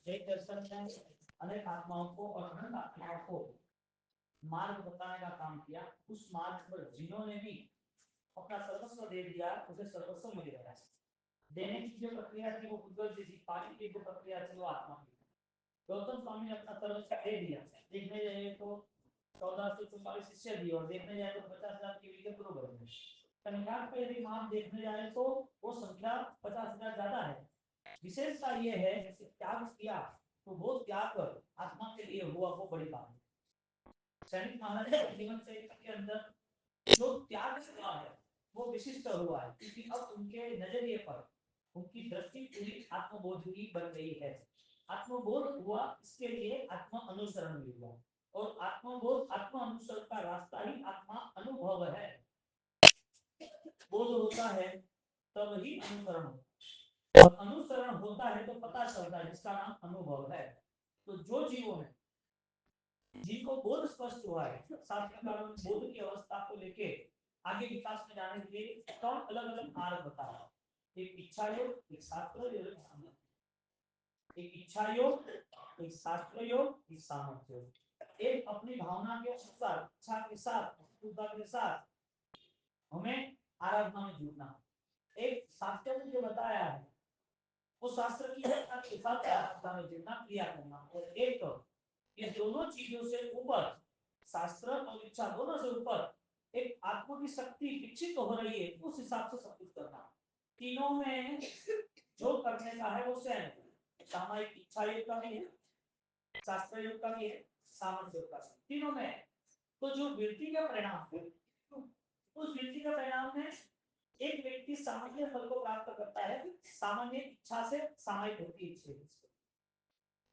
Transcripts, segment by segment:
एक दर्शन ने अनेक आत्माओं को और अनंत आत्माओं को मार्ग बताने का काम किया। उस मार्ग पर जिन्होंने भी अपना सर्वस्व दे दिया उसे सर्वस्व मिल गया। देने की जो प्रक्रिया थी वो उद्गल जैसी, पानी की जो प्रक्रिया थी वो आत्मा की। गौतम स्वामी ने अपना सर्वस्व दे दिया। देखने जाए तो 1444 शिष्य दिए और देखने जाए तो 50,000 की विजय गुरु बने। संख्या पे यदि मान देखने जाए तो वो संख्या 50,000 ज्यादा है। विशेषता ये है कि त्याग किया तो वो त्याग आत्मा के लिए हुआ, वो बड़ी बात है। सैनिक महाराज के जीवन चरित्र के अंदर जो त्याग हुआ है वो विशिष्ट हुआ है, क्योंकि अब उनके नजरिए पर उनकी दृष्टि पूरी आत्मबोध की बन गई है। आत्मबोध हुआ, इसके लिए आत्म अनुसरण भी हुआ, और आत्मबोध आत्म अनुसरण का रास्ता ही आत्मा अनुभव है। बोध होता है तब ही अनुसरण होता है, और अनुसरण होता है तो पता चलता है, जिसका नाम अनुभव है। तो जो जीवों में जिनको बोध स्पष्ट हुआ है, शास्त्रकारों ने बोध की अवस्था को लेके आगे विकास में जाने के लिए कौन अलग अलग मार्ग बताया। एक इच्छा योग, एक शास्त्र योग, एक इच्छा योग, एक शास्त्र योग, एक सामर्थ्य योग। एक अपनी भावना के अनुसार, इच्छा के साथ, पूर्णता के साथ हमें आराधना में जुटना। एक शास्त्र ने जो बताया है वो शास्त्र की के साथ आराधना में जुटना, क्रिया करना। और एक ये दोनों चीजों से ऊपर, शास्त्र और इच्छा दोनों से ऊपर एक आत्मा की शक्ति विकसित हो रही है, उस हिसाब से सब कुछ करना। तीनों में जो करने का है वो सेम, सामायिक इच्छा योग का भी है, शास्त्र योग का भी है, सामर्थ्य योग का भी, तीनों में। तो जो वृत्ति का परिणाम है, उस वृत्ति का परिणाम में एक व्यक्ति सामान्य फल को प्राप्त करता है, सामान्य इच्छा से सामायिक होती है।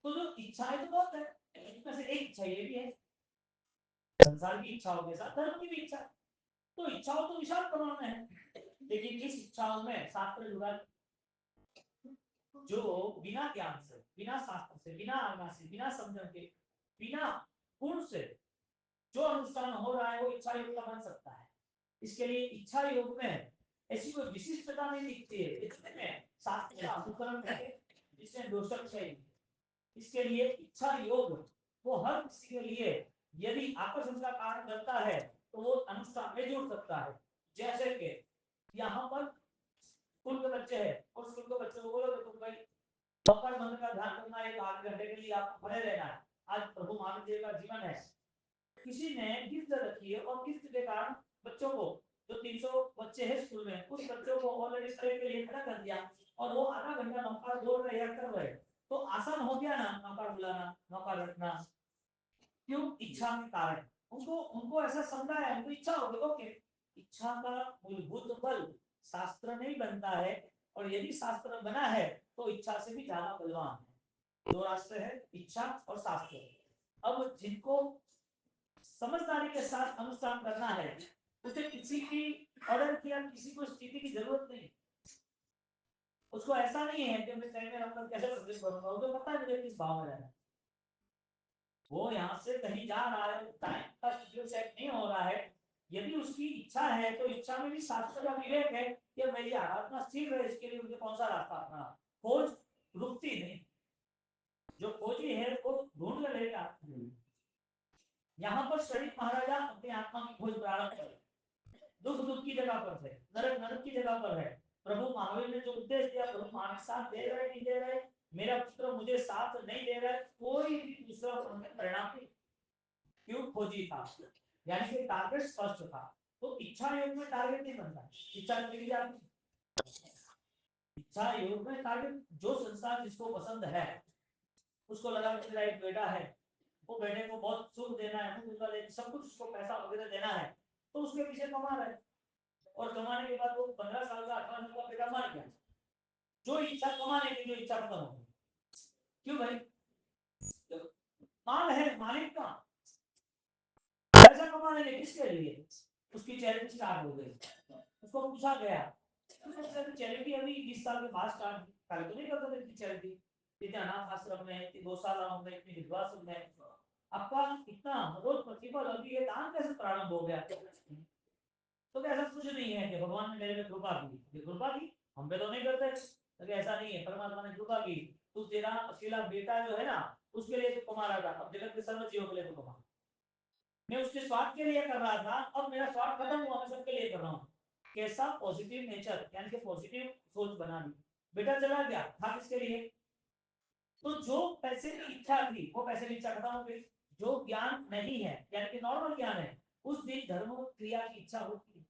तो जो इच्छा है तो बहुत है, इसमें से एक इच्छा ये भी है, संसार की इच्छाओं के साथ धर्म की भी इच्छा। तो इच्छाओं तो विशाल प्रमाण में है, लेकिन इस इच्छाओं में शास्त्र जुड़ा, जो बिना ज्ञान से, बिना शास्त्र से, बिना आज्ञा से, बिना समझन के, बिना गुण से जो अनुष्ठान हो रहा है वो इच्छा योग का बन सकता है। इसके लिए इच्छा योग में ऐसी कोई विशिष्टता नहीं दिखती है, इसमें शास्त्र का अनुकरण करके जिसमें दोषक चाहिए। इसके लिए इच्छा योग वो हर किसी के लिए यदि आकर्षण का कारण बनता है तो वो अनुष्ठान में जुड़ सकता है। जैसे कि यहाँ पर स्कूल के बच्चे हैं और स्कूल के बच्चों को बोलो तुम भाई भगवान मंत्र का ध्यान करना है, 8 घंटे के लिए आपको खड़े रहना है, आज प्रभु महावीर जी का जीवन है। किसी ने गिफ्ट रखी है और गिफ्ट के कारण बच्चों को, जो 300 बच्चे हैं स्कूल में, उस बच्चों को ऑलरेडी स्ट्रेट के लिए खड़ा कर दिया और वो आधा घंटा नौकार दौड़ रहे हैं, कर रहे, तो आसान हो गया ना नौकार बुलाना, नौकार रखना। क्यों? इच्छा के कारण। उनको उनको ऐसा समझा है, उनको इच्छा हो गई, ओके। इच्छा का मूलभूत बल शास्त्र नहीं बनता है, और यदि शास्त्र बना है तो इच्छा से भी ज्यादा बलवान है। दो रास्ते हैं, इच्छा और शास्त्र। अब जिनको समझदारी के साथ अनुष्ठान करना है, उसे किसी की ऑर्डर की या किसी को स्थिति की जरूरत नहीं। उसको ऐसा नहीं है कि मैं टाइम में रहूंगा कैसे प्रदर्शन करूंगा, उसको पता है मुझे किस भाव में रहना। वो यहाँ से कहीं जा रहा है, टाइम का शेड्यूल सेट नहीं हो रहा है, यदि उसकी इच्छा है तो इच्छा में भी शास्त्र का विवेक है कि मेरी आराधना स्थिर रहे, इसके लिए मुझे कौन सा रास्ता अपना। खोज रुकती नहीं, जो खोजी है वो ढूंढ लेगा। यहाँ पर शरीफ महाराजा अपनी आत्मा की खोज प्रारंभ कर, दुख दुख की जगह पर है, नरक नरक की जगह पर है। प्रभु महावीर ने जो उपदेश दिया, प्रभु महावीर साथ दे रहे नहीं दे रहे, मेरा पुत्र मुझे साथ नहीं दे रहा है, कोई भी दूसरा परिणाम नहीं। क्यों? खोजी था, यानी कि टारगेट स्पष्ट था। तो इच्छा योग में टारगेट नहीं बनता, इच्छा मिल जाती। इच्छा योग में टारगेट, जो संसार जिसको पसंद है उसको लगा कि मेरा एक बेटा है, वो बेटे को बहुत सुख देना है, सब कुछ उसको पैसा वगैरह देना है, तो उसके पीछे कमा रहा है। और कमाने के बाद वो 15 साल का 18 साल का बेटा मर गया, जो इच्छा कमाने की जो इच्छा खत्म हो गई। क्यों भाई? माल है मालिक का, पैसा कमाने के किसके लिए? उसकी चैरिटी स्टार्ट हो गई। उसको पूछा गया, चैरिटी अभी 20 साल के बाद स्टार्ट कर, तो नहीं करता था चैरिटी। इतने अनाथ आश्रम में, इतनी गौशालाओं में, इतनी विधवा में आपका इतना रोज प्रतिफल, अभी ये दान कैसे प्रारंभ हो गया? तो ऐसा कुछ नहीं है कि भगवान ने मेरे पे कृपा की, ये कृपा की हम पे तो नहीं करते, तो ऐसा नहीं है, परमात्मा ने कृपा की, तू तेरा अकेला बेटा जो है ना उसके लिए तू कमा रहा था, अब जगत के सर्व जीवों के लिए तू कमा। मैं उसके स्वार्थ के लिए कर रहा था, अब मेरा स्वार्थ खत्म हुआ, मैं सबके लिए कर रहा हूँ। कैसा पॉजिटिव नेचर, यानी कि पॉजिटिव सोच बना दी। बेटा चला गया, था किसके लिए? तो जो पैसे की इच्छा थी वो पैसे की इच्छा खत्म हो गई। जो ज्ञान नहीं है यानी कि नॉर्मल ज्ञान है, उस दिन धर्म क्रिया की इच्छा होती है,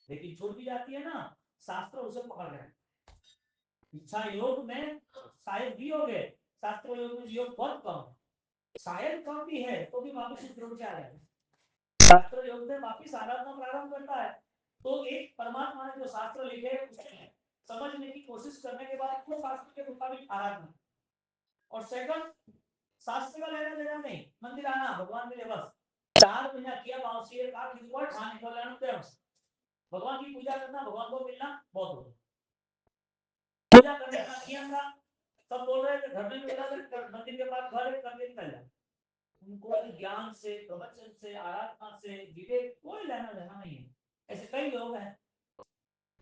लेकिन छोड़ दी जाती है ना, शास्त्र उसे पकड़ रहे हैं। इच्छा योग में शायद भी हो गए, शास्त्र योग में योग बहुत कम, शायद कम भी है तो भी वापस जुड़ के आ जाए। शास्त्र योग में वापिस आराधना प्रारंभ करता है। तो एक परमात्मा ने जो शास्त्र लिखे उसे समझने की कोशिश करने के बाद वो शास्त्र के मुताबिक आराधना, और सेकंड शास्त्र का लेना देना नहीं, मंदिर आना भगवान के लिए बस 4 महीना किया बाउसी का किसी ठाने को लेना तो बस भगवान की पूजा करना, भगवान को मिलना बहुत हो। पूजा करने का नियम था, सब बोल रहे थे घर में मिला मंदिर के पास घर है करके निकल जाए। उनको ज्ञान से, प्रवचन से, आराधना से, विवेक कोई लेना देना नहीं है। ऐसे कई लोग हैं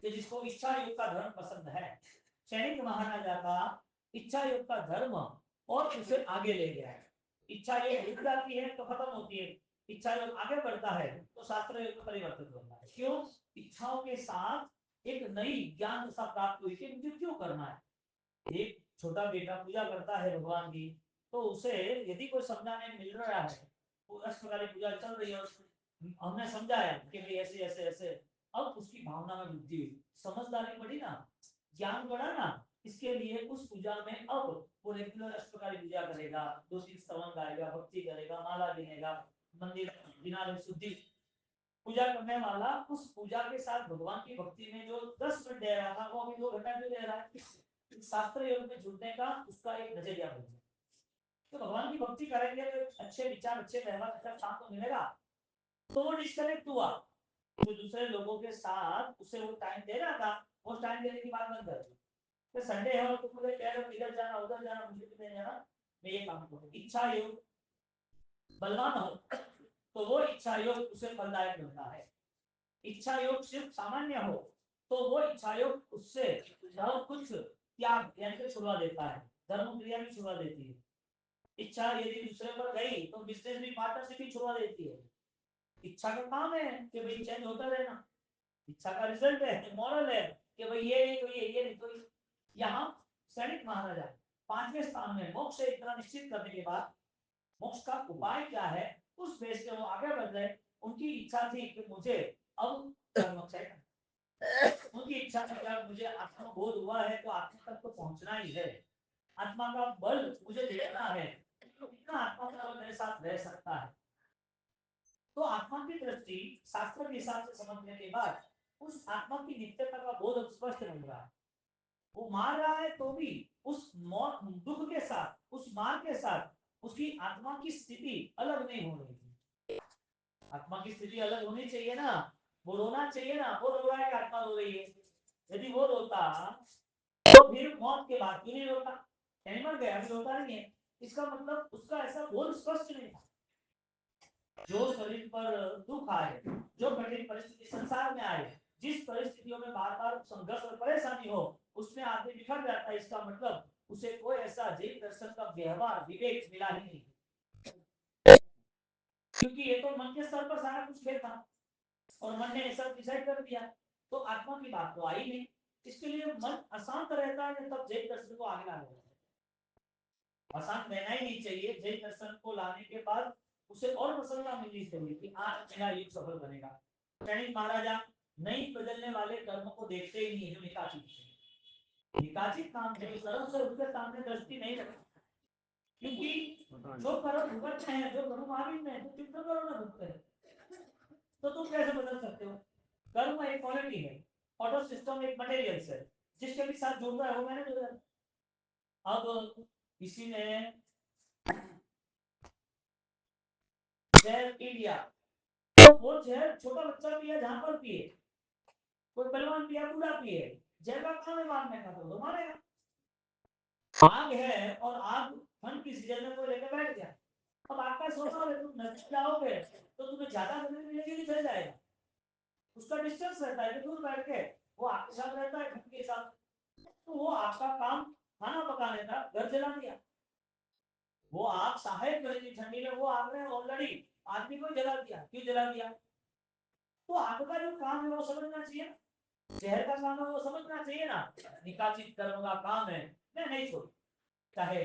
कि जिसको इच्छा योग का धर्म पसंद है। सैनिक महाराजा का इच्छा योग का धर्म और उसे आगे ले गया है। इच्छा योग रुक जाती है तो खत्म होती है, इच्छा योग आगे बढ़ता है तो शास्त्र योग परिवर्तित होता है। क्यों? इच्छाओं के साथ एक नई ज्ञान दशा प्राप्त हुई कि मुझे क्यों करना है। एक छोटा बेटा पूजा करता है भगवान की, तो उसे यदि कोई समझाने मिल रहा है, वो अष्टकाली पूजा चल रही है, हमने समझाया कि भाई ऐसे ऐसे ऐसे, अब उसकी भावना में वृद्धि हुई, समझदारी बढ़ी ना, ज्ञान बढ़ा ना, इसके लिए उस पूजा में अब वो रेगुलर अष्टकाली पूजा करेगा, 2-3 स्तवन गाएगा, भक्ति करेगा, माला गिनेगा, मंदिर बिना शुद्धि पूजा करने वाला उस पूजा के साथ भगवान की भक्ति में जो 10 मिनट दे रहा था वो अभी 2 घंटा क्यों दे रहा है। शास्त्र योग में जुड़ने का उसका एक नजरिया बन जाए। तो भगवान की भक्ति करेंगे तो अच्छे विचार, अच्छे व्यवहार, अच्छा काम तो मिलेगा। तो वो डिस्कनेक्ट हुआ, तो दूसरे लोगों के साथ उसे वो टाइम दे रहा था, वो टाइम देने की बात बंद कर दी। तो संडे है और तुम मुझे कह रहे हो इधर जाना उधर जाना, मुझे भी नहीं जाना, मैं ये काम करूँ। इच्छा योग बलवान हो तो वो इच्छा योग उसे फलदायक बनता है। इच्छा योग सिर्फ सामान्य हो तो वो इच्छा योग उससे बहुत कुछ त्याग यानी कि छुड़वा देता है, धर्म क्रिया भी छुड़वा देती है। इच्छा यदि दूसरे पर गई तो बिजनेस भी, पार्टनरशिप भी छुड़वा देती है। इच्छा का काम है कि भाई चेंज होता रहना, इच्छा का रिजल्ट है, मॉरल है कि भाई ये नहीं तो ये नहीं तो ये। यहाँ सैनिक महाराजा 5वें स्थान में मोक्ष से इतना निश्चित करने के बाद मोक्ष का उपाय क्या है उस बेस पे वो आगे बढ़ गए। उनकी इच्छा थी कि मुझे अब मोक्ष है, उनकी इच्छा थी कि मुझे आत्मबोध हुआ है तो आत्मा तक तो पहुंचना ही है, आत्मा का बल मुझे देखना है, कितना आत्मा का बल मेरे साथ रह सकता है। तो आत्मा की दृष्टि शास्त्र के हिसाब से समझने के बाद उस आत्मा की नित्यता का बोध स्पष्ट बन रहा है। वो मार रहा है तो भी उस मौत दुख के साथ, उस मार के साथ उसकी आत्मा की स्थिति अलग नहीं हो रही थी। आत्मा की स्थिति अलग होनी चाहिए ना, वो रोना चाहिए ना, वो रो रहा है, आत्मा रो रही है। यदि वो रोता तो फिर मौत के बाद क्यों नहीं रोता, एनिमल गया अभी रोता नहीं है, इसका मतलब उसका ऐसा बोध स्पष्ट नहीं था। जो शरीर पर दुख आए, जो कठिन परिस्थिति संसार में आए, जिस परिस्थितियों में बार बार संघर्ष और परेशानी हो उसमें आदमी बिखर जाता है, इसका मतलब उसे कोई ऐसा जैन दर्शन का व्यवहार विवेक मिला ही नहीं, क्योंकि ये तो मन के स्तर पर सारा कुछ खेल था और मन ने ऐसा डिसाइड कर दिया, तो आत्मा की बात तो आई नहीं। इसके लिए मन अशांत रहता है तब जैन दर्शन को आगे लाना है। अशांत रहना ही नहीं चाहिए, जैन दर्शन को लाने के बाद उसे और प्रसन्नता मिलनी चाहिए कि आज मेरा युग सफल बनेगा। सैनिक महाराजा नहीं बदलने वाले कर्म को देखते ही नहीं, जो निकाचित नाम है कर्म से उसके सामने दृष्टि नहीं रखती, क्योंकि जो कर्म भुगतते हैं, जो कर्म आविन में तो चित्त करो ना भुगतते हैं, तो तुम कैसे बदल सकते हो। कर्म एक क्वालिटी है, ऑटो सिस्टम एक मटेरियल्स है, जिसके भी साथ जुड़ रहा है वो मैंने जुड़ा। अब किसी ने जहर पी लिया तो वो जहर छोटा बच्चा पिए, जहां पर पिए, कोई पहलवान पिया, बूढ़ा पिए, जहर का काम है मारने का, तो मारेगा। आग है और आग ठंड की सीजन में कोई लेकर बैठ गया, अब आपका सोचो तुम नजदीक जाओगे तो तुम्हें ज्यादा गर्मी मिलेगी नहीं, चल जाएगा। उसका डिस्टेंस रहता है, दूर बैठ के वो आपके साथ रहता है ठंड के साथ, तो वो आपका काम खाना पकाने था, घर जला दिया। वो आप सहायक बने ठंडी में, वो आपने ऑलरेडी आदमी को जला दिया। क्यों जला दिया? तो आपका जो काम है वो समझना चाहिए ना, शहर का काम है वो समझना चाहिए ना। निकाचित कर्म का काम है, मैं नहीं छोड़, चाहे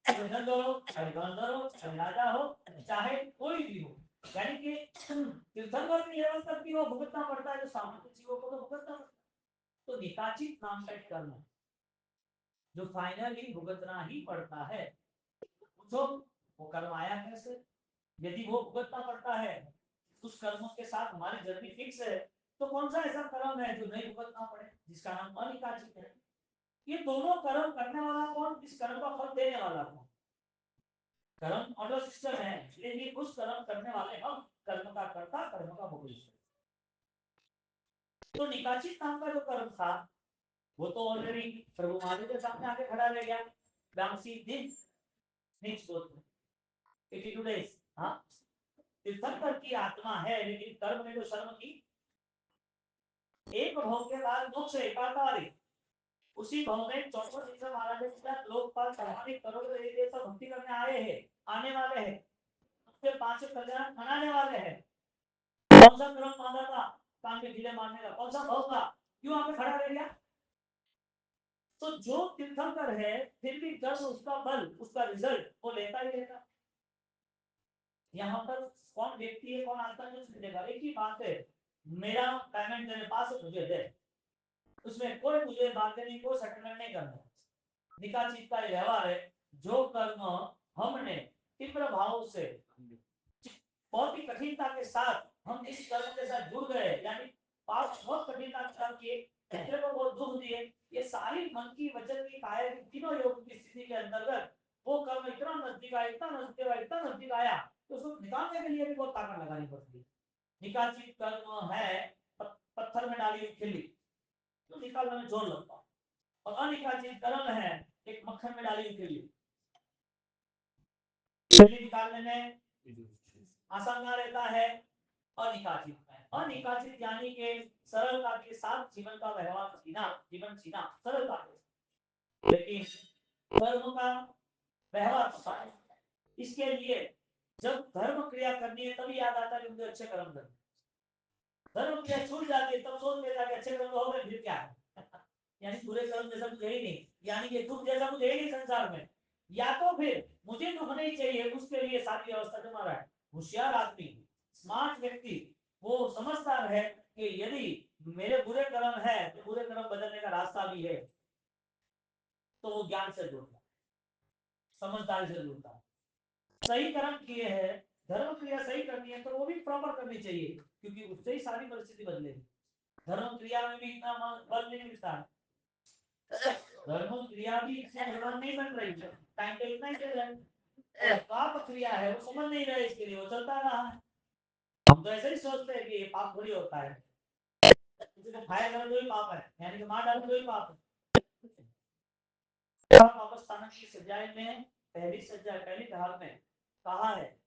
धन हो, चाहे गवर्नर हो, चाहे राजा हो, चाहे कोई भी हो। यानी कि तीर्थंकर की लेवल तक भी वो भुगतना पड़ता है, जो सामान्य जीवों को तो भुगतना पड़ता है। तो निकाचित नाम का कर्म जो फाइनली भुगतना ही पड़ता है। पूछो वो कर्म आया कैसे? यदि वो भुगतना पड़ता है, उस कर्म के साथ हमारी जर्नी फिक्स है, तो कौन सा ऐसा कर्म है जो नहीं भुगतना पड़े, जिसका नाम अनिकाचित है? ये दोनों कर्म करने वाला कौन, इस कर्म का फल देने वाला कौन? कर्म ऑटो सिस्टम है, लेकिन उस कर्म करने वाले हम, कर्म का कर्ता, कर्म का भोगी। तो निकाचित नाम का जो कर्म था वो तो ऑलरेडी प्रभु महादेव के सामने आके खड़ा रह गया। दामसी दिन नीच गोत्र 82 डेज। हाँ, तीर्थंकर की आत्मा है, लेकिन कर्म में तो शर्म की। एक भव के बाद मोक्ष एकाकारी, उसी भव में 64 दिन से महाराज के साथ लोकपाल समाधि करोड़ देवी सब भक्ति करने आए हैं, आने वाले हैं, उसके 5 कल्याण मनाने वाले हैं। कौन सा कर्म मांगा था? काम के ढीले मारने का। कौन सा भव था? क्यों आके खड़ा रह गया? तो जो तीर्थंकर है, फिर भी कर्म, उसका बल, उसका रिजल्ट वो लेता ही लेता। यहाँ पर कौन व्यक्ति है, कौन आता है, मिलेगा। एक ही बात है, मेरा पेमेंट मेरे पास है, मुझे दे। उसमें कोई मुझे बार्गेनिंग, कोई सेटलमेंट नहीं करना। निकाचित का व्यवहार है। जो कर्म हमने तीव्र भाव से, बहुत ही कठिनता के साथ हम इस कर्म के साथ जुड़ गए, यानी पाप बहुत कठिनता के साथ किए, दूसरे को बहुत दुख दिए, ये सारी मन की, वचन की, काया की, तीनों योग की स्थिति के अंतर्गत वो कर्म इतना नजदीक आया, इतना नजदीक आया, इतना नजदीक आया, तो उसको निकालने के लिए भी बहुत ताकत लगानी पड़ती है। निकाचित कर्म है पत्थर में डाली हुई खिल्ली, तो निकालने में जोर लगता है। और अनिकाचित कर्म है एक मक्खन में डाली हुई खिल्ली, खिल्ली निकालने में आसान ना रहता है। अनिकाचित है, अनिकाचित यानी कि सरलता के साथ जीवन का व्यवहार जीना, जीवन जीना सरलता से। लेकिन कर्म का व्यवहार, इसके लिए जब धर्म क्रिया करनी है तभी याद आता है मुझे अच्छे कर्म करने। धर्म क्रिया छूट जाती है तब सोच लेता कि अच्छे कर्म हो गए, फिर क्या है? यानी बुरे कर्म जैसा कुछ है ही नहीं, यानी कि दुख जैसा कुछ है ही नहीं संसार में। या तो फिर मुझे दुख नहीं चाहिए, उसके लिए सारी व्यवस्था जमा रहा है। होशियार आदमी, स्मार्ट व्यक्ति, वो समझदार है कि यदि मेरे बुरे कर्म है तो बुरे कर्म बदलने का रास्ता भी है, तो वो ज्ञान से जुड़ता, समझदारी से जुड़ता। सही कर्म किए हैं, धर्म क्रिया सही करनी है तो वो भी प्रॉपर करनी चाहिए, क्योंकि उससे ही सारी परिस्थिति बदलेगी। धर्म क्रिया में भी इतना बल नहीं मिलता है, धर्म क्रिया भी इतने भगवान नहीं बन रही है, टाइम टेबल नहीं दे रहे। पाप क्रिया है वो समझ नहीं रहे, इसके लिए वो चलता रहा है। हम तो ऐसे ही सोचते हैं कि ये पाप थोड़ी होता है, किसी को खाया करो तो ही पाप है, यानी कि मार डालो तो ही पाप है। वापस स्थान की सजाए में पहली सजा, पहली धार में कहा है,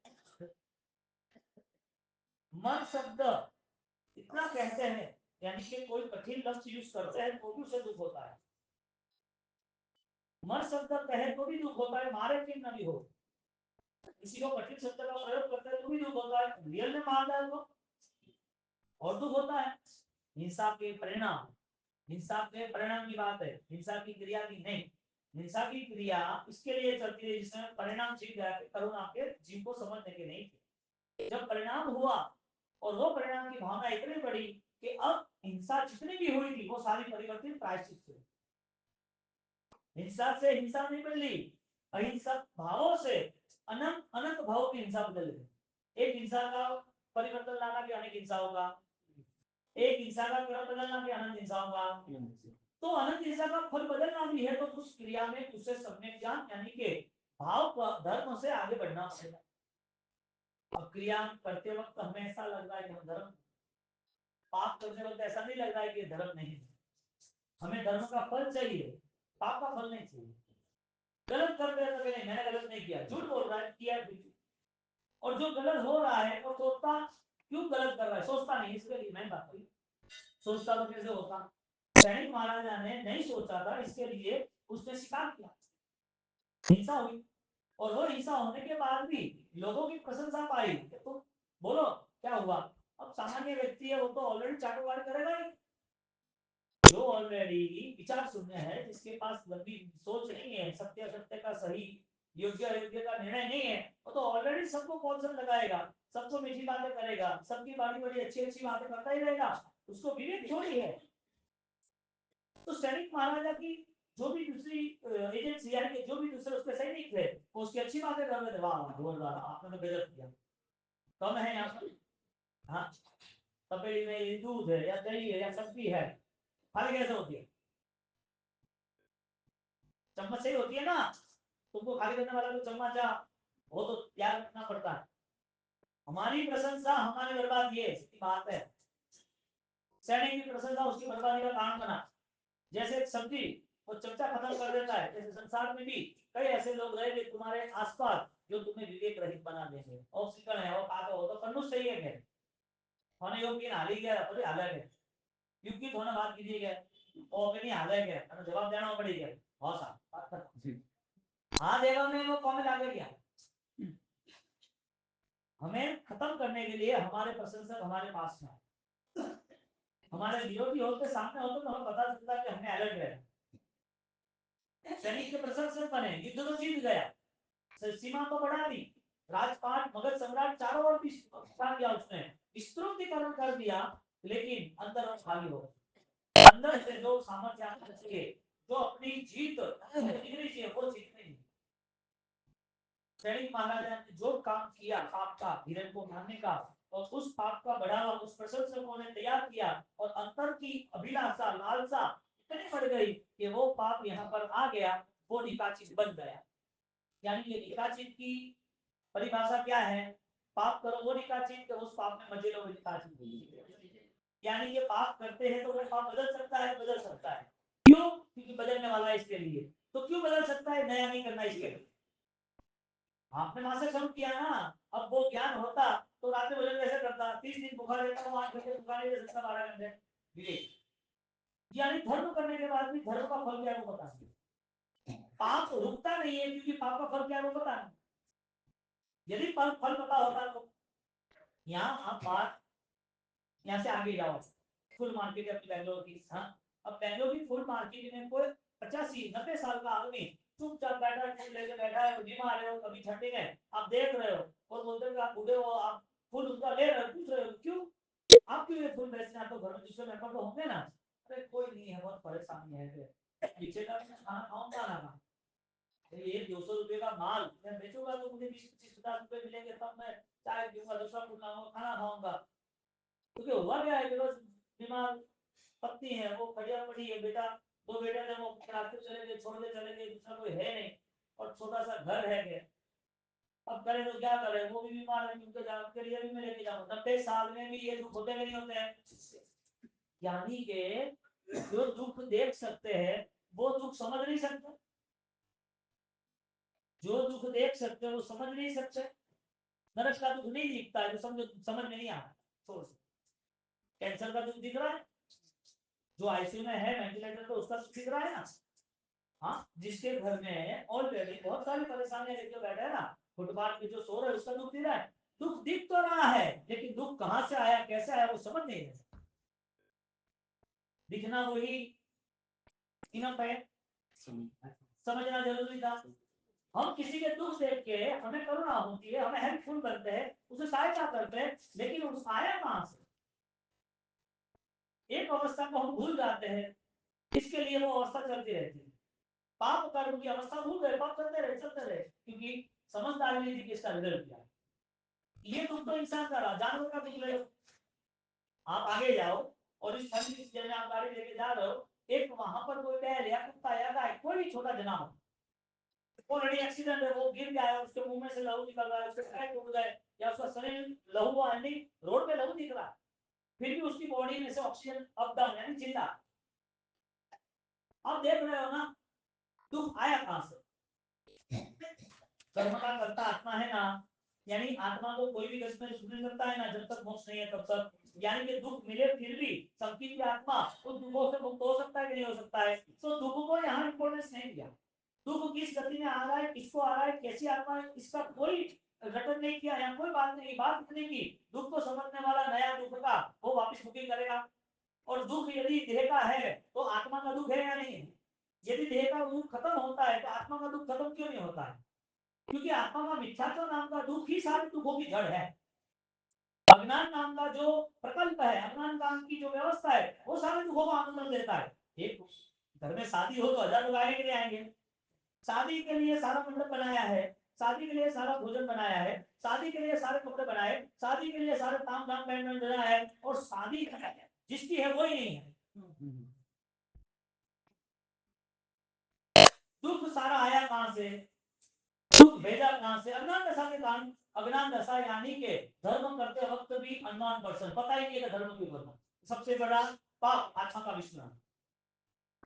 मन शब्द इतना कहते हैं, यानी कि कोई कठिन लफ्ज यूज करते हैं तो भी उसे दुख होता है। मन शब्द कहे तो भी दुख होता है, मारे क्यों ना भी हो, किसी को कठिन शब्द का प्रयोग करते हैं तो भी दुख होता है, रियल में मार डाल दो और दुख होता है। हिंसा के परिणाम, हिंसा के परिणाम की बात है, हिंसा की क्रिया की नहीं। हिंसा की क्रिया इसके लिए चलती है जिसमें परिणाम छिप जाए, करुण आपके जीव को समझने के नहीं थे। जब परिणाम हुआ और वो परिणाम की भावना इतनी बड़ी कि अब हिंसा जितनी भी हुई थी वो सारी परिवर्तित प्रायश्चित से, हिंसा से हिंसा नहीं बदली, अहिंसक भावों से अनंत अनंत भावों की हिंसा बदल गई। एक हिंसा का परिवर्तन लाना भी अनेक हिंसा होगा, एक हिंसा का क्रम बदलना भी अनंत हिंसा होगा। तो अनंत हिंसा का फल बदलना भी है, तो उस क्रिया में उसे सम्यक ज्ञान यानी कि भाव धर्म से आगे बढ़ना पड़ेगा। अब क्रिया करते वक्त हमें ऐसा लग रहा है कि हम धर्म, पाप करते वक्त ऐसा नहीं लग रहा है कि धर्म नहीं, हमें धर्म का फल चाहिए, पाप का फल नहीं चाहिए। गलत कर रहे तो नहीं, मैंने गलत नहीं किया, झूठ बोल रहा है, किया भी। और जो गलत हो रहा है वो सोचता क्यों गलत कर रहा है, सोचता नहीं, इसके लिए मैं बात करी, सोचता तो कैसे होता। सैनिक महाराजा ने नहीं सोचा था, इसके लिए उसने शिकार किया, हिंसा हुई, और वो हिंसा होने के बाद भी लोगों की प्रशंसा पाई। तो बोलो क्या हुआ? अब सामान्य व्यक्ति है, वो तो ऑलरेडी चाटोबाज करेगा ही। जो ऑलरेडी विचार शून्य है, जिसके पास लंबी सोच नहीं है, सत्य असत्य का सही, योग्य अयोग्य का निर्णय नहीं है, वो तो ऑलरेडी सबको कौशल लगाएगा, सबको मीठी बातें करेगा, सबकी बड़ी अच्छी अच्छी बातें करता ही रहेगा, उसको विवेक थोड़ी है। तो सैनिक महाराजा की जो भी दूसरी एजेंसी यानी कि जो भी दूसरे उसके सैनिक थे, वो उसकी अच्छी बातें कर रहे थे, वाह जोरदार, आपने तो गजब किया, कम है यहाँ पर, हाँ तपेली में ये दूध है या दही है या सब्जी है, खाली कैसे होती है? चम्मच से ही होती है ना, तुमको खाली करने वाला तो चम्मच या वो तो याद रखना पड़ता है। हमारी प्रशंसा हमारी बर्बादी है, बात है। सैनिक की प्रशंसा उसकी बर्बादी का कारण बना। जैसे एक सब्जी वो चमचा खत्म कर देता है, जैसे संसार में भी कई ऐसे लोग रहेंगे तुम्हारे आसपास जो तुम्हें विवेक रहित बना देंगे। ऑक्सीजन है वो खाते हो तो कन्नू सही है क्या होने योग्य हाली गया तो हालत है क्योंकि थोड़ा बात कीजिए क्या वो अपनी हालत है तो जवाब देना पड़ेगा। बहुत सा बात कर हाँ देगा में वो कौन लागे क्या हमें खत्म करने के लिए हमारे प्रशंसक हमारे पास में हमारे विरोधी होते सामने होते तो हमें पता चलता कि हमने अलर्ट है। सैनिक के प्रशंसक बने, युद्ध तो जीत गया, सीमा को बढ़ा दी, राजपाट मगध सम्राट चारों ओर छा गया, उसने विस्तृतीकरण कर दिया, लेकिन अंदर और खाली हो अंदर से जो सामर्थ्य आना चाहिए, जो अपनी जीत दिखनी चाहिए, वो जीत नहीं। सैनिक महाराजा ने जो काम किया पाप का, हिरण को मारने का, और उस पाप का बढ़ावा उस प्रशंसकों ने तैयार किया, और अंतर की अभिलाषा लालसा इतनी बढ़ गई कि वो पाप यहाँ पर आ गया, वो निकाचित बन गया। यानी कि निकाचित की परिभाषा क्या है? पाप करो वो निकाचित, उस पाप में मजे लो निकाचित। यानी कि पाप करते हैं तो वो पाप बदल सकता है, बदल सकता है। क्यों? क्योंकि बदलने वाला है इसके लिए। तो क्यों बदल सकता है? नया नहीं करना इसके लिए। आपने वहां से शुरू किया ना, अब वो ज्ञान होता तो रात में भोजन कैसे करता? 30 दिन भूखा रहता हूँ, 8 घंटे भूखा नहीं रह सकता, 12 घंटे विवेक। यानी धर्म करने के बाद भी धर्म का फल क्या है वो बता दिया। पाप रुकता नहीं है क्योंकि पाप का फल क्या है वो बता नहीं। यदि फल पता होता तो यहाँ आप बात यहाँ से आगे जाओ, फुल मार्केट अपनी बैंगलोर की, हाँ अब बैंगलोर की फुल मार्केट में कोई 85-90 साल का आदमी चुपचाप बैठा फूल लेके बैठा है, बीमार है, कभी ठंडी में आप देख रहे हो और बोलते हो आप बूढ़े हो, आप फूल उनका ले रहे हो, पूछ रहे हो क्यों आप क्यों ये फूल बेचने? आप तो घर में दूसरे मेंबर तो होंगे ना। अरे कोई नहीं है, बहुत परेशानी है, पीछे का खाना खाऊंगा ना, ये 200 रुपये का माल मैं बेचूंगा तो मुझे 20-50 रुपए मिलेंगे, तब मैं चाय पीऊंगा, दूसरा फूल खाऊंगा, खाना खाऊंगा। क्योंकि हुआ क्या है कि बस बीमार पत्नी है वो खड़िया पड़ी है, बेटा 2 बेटे थे वो रास्ते चले गए, छोड़ के चले गए, दूसरा कोई है नहीं, और छोटा सा घर है गया। अब करे तो क्या करे, वो भी बीमार है, उनके जान के लिए भी मैं लेके जाऊँ, 90 साल में भी ये दुख होते नहीं होते हैं। यानी के जो दुख देख सकते हैं वो दुख समझ नहीं सकते, जो दुख देख सकते हैं वो समझ नहीं सकते। नरक का दुख नहीं दिखता है तो समझ में नहीं आ रहा। कैंसर का दुख दिख रहा है, जो आईसीयू में है वेंटिलेटर पे उसका दुख दिख रहा है ना। हाँ जिसके घर में ऑलरेडी बहुत सारी परेशानियां लेके बैठे है ना, फुटपाथ पे जो सो रहे उसका दुख दिख रहा है, दुख दिख तो रहा है लेकिन दुख कहां से आया कैसे आया वो समझ नहीं रहे। दिखना वही इनफ है, समझना जरूरी था। हम किसी के दुख देख के हमें करुणा होती है, हमें हेल्पफुल बनते हैं, उसे सहायता करते हैं, लेकिन उस आया कहां से? एक अवस्था को हम भूल जाते हैं, इसके लिए वो अवस्था चलती रहती है। पाप कर्म की अवस्था भूल गए, पाप करते रहे चलते रहे, क्योंकि समझदारी नहीं थी कि इसका रिजल्ट क्या है। ये दुख तो इंसान का रहा, जानवर का दुख ले लो। आप आगे जाओ और इस ठंडी सीजन में आप गाड़ी लेके जा रहे हो, एक वहां पर कोई बैल या कुत्ता या गाय कोई भी छोटा जानवर ऑलरेडी एक्सीडेंट है, वो गिर गया है, उसके मुंह में से लहू निकल रहा है, उसके पैर टूट गए या उसका शरीर लहू यानी रोड पे लहू दिख रहा है, फिर भी उसकी बॉडी में से ऑक्सीजन अप डाउन यानी जिंदा। आप देख रहे हो ना दुख आया कहां से? कर्म का करता आत्मा है ना, यानी आत्मा को कोई भी कष्ट में सुख नहीं सकता है ना, जब तक मोक्ष नहीं है तब तक यानी कि दुख मिले फिर भी संकीर्ति आत्मा उन दुखों से मुक्त हो सकता है कि नहीं हो सकता है। तो दुख को यहाँ इंपोर्टेंस नहीं दिया। दुख किस गति में आ रहा है, किसको आ रहा है, कैसी आत्मा है, इसका कोई रटन नहीं किया, यहाँ कोई बात नहीं। बात इतनी की दुख को समझने वाला नया दुख का वो वापस बुकिंग करेगा। और दुख यदि देह का है तो आत्मा का दुख है या नहीं है? यदि देह का दुख खत्म होता है तो आत्मा का दुख खत्म क्यों नहीं होता है? क्योंकि आत्मा का मिथ्यात्व नाम का दुख ही सारे दुखों की जड़ है। अज्ञान नाम का जो प्रकल्प है, अज्ञान नाम की जो व्यवस्था है, वो सारे दुखों को आमंत्रण देता है। एक घर में शादी हो तो 1000 लोग आएंगे, नहीं आएंगे? शादी के लिए सारा मंडप बनाया है, शादी के लिए सारा भोजन बनाया है, शादी के लिए सारे कपड़े बनाए, शादी के लिए सारे ताम झाम बैंड बनाया है, और शादी जिसकी है वो ही नहीं है। दुख सारा आया कहां से? दुख भेजा कहां से? अज्ञान दशा के कारण। अज्ञान दशा यानी के धर्म करते वक्त भी अननोन पर्सन, पता ही नहीं है धर्म क्यों करना। सबसे बड़ा पाप आत्मा का विस्मरण।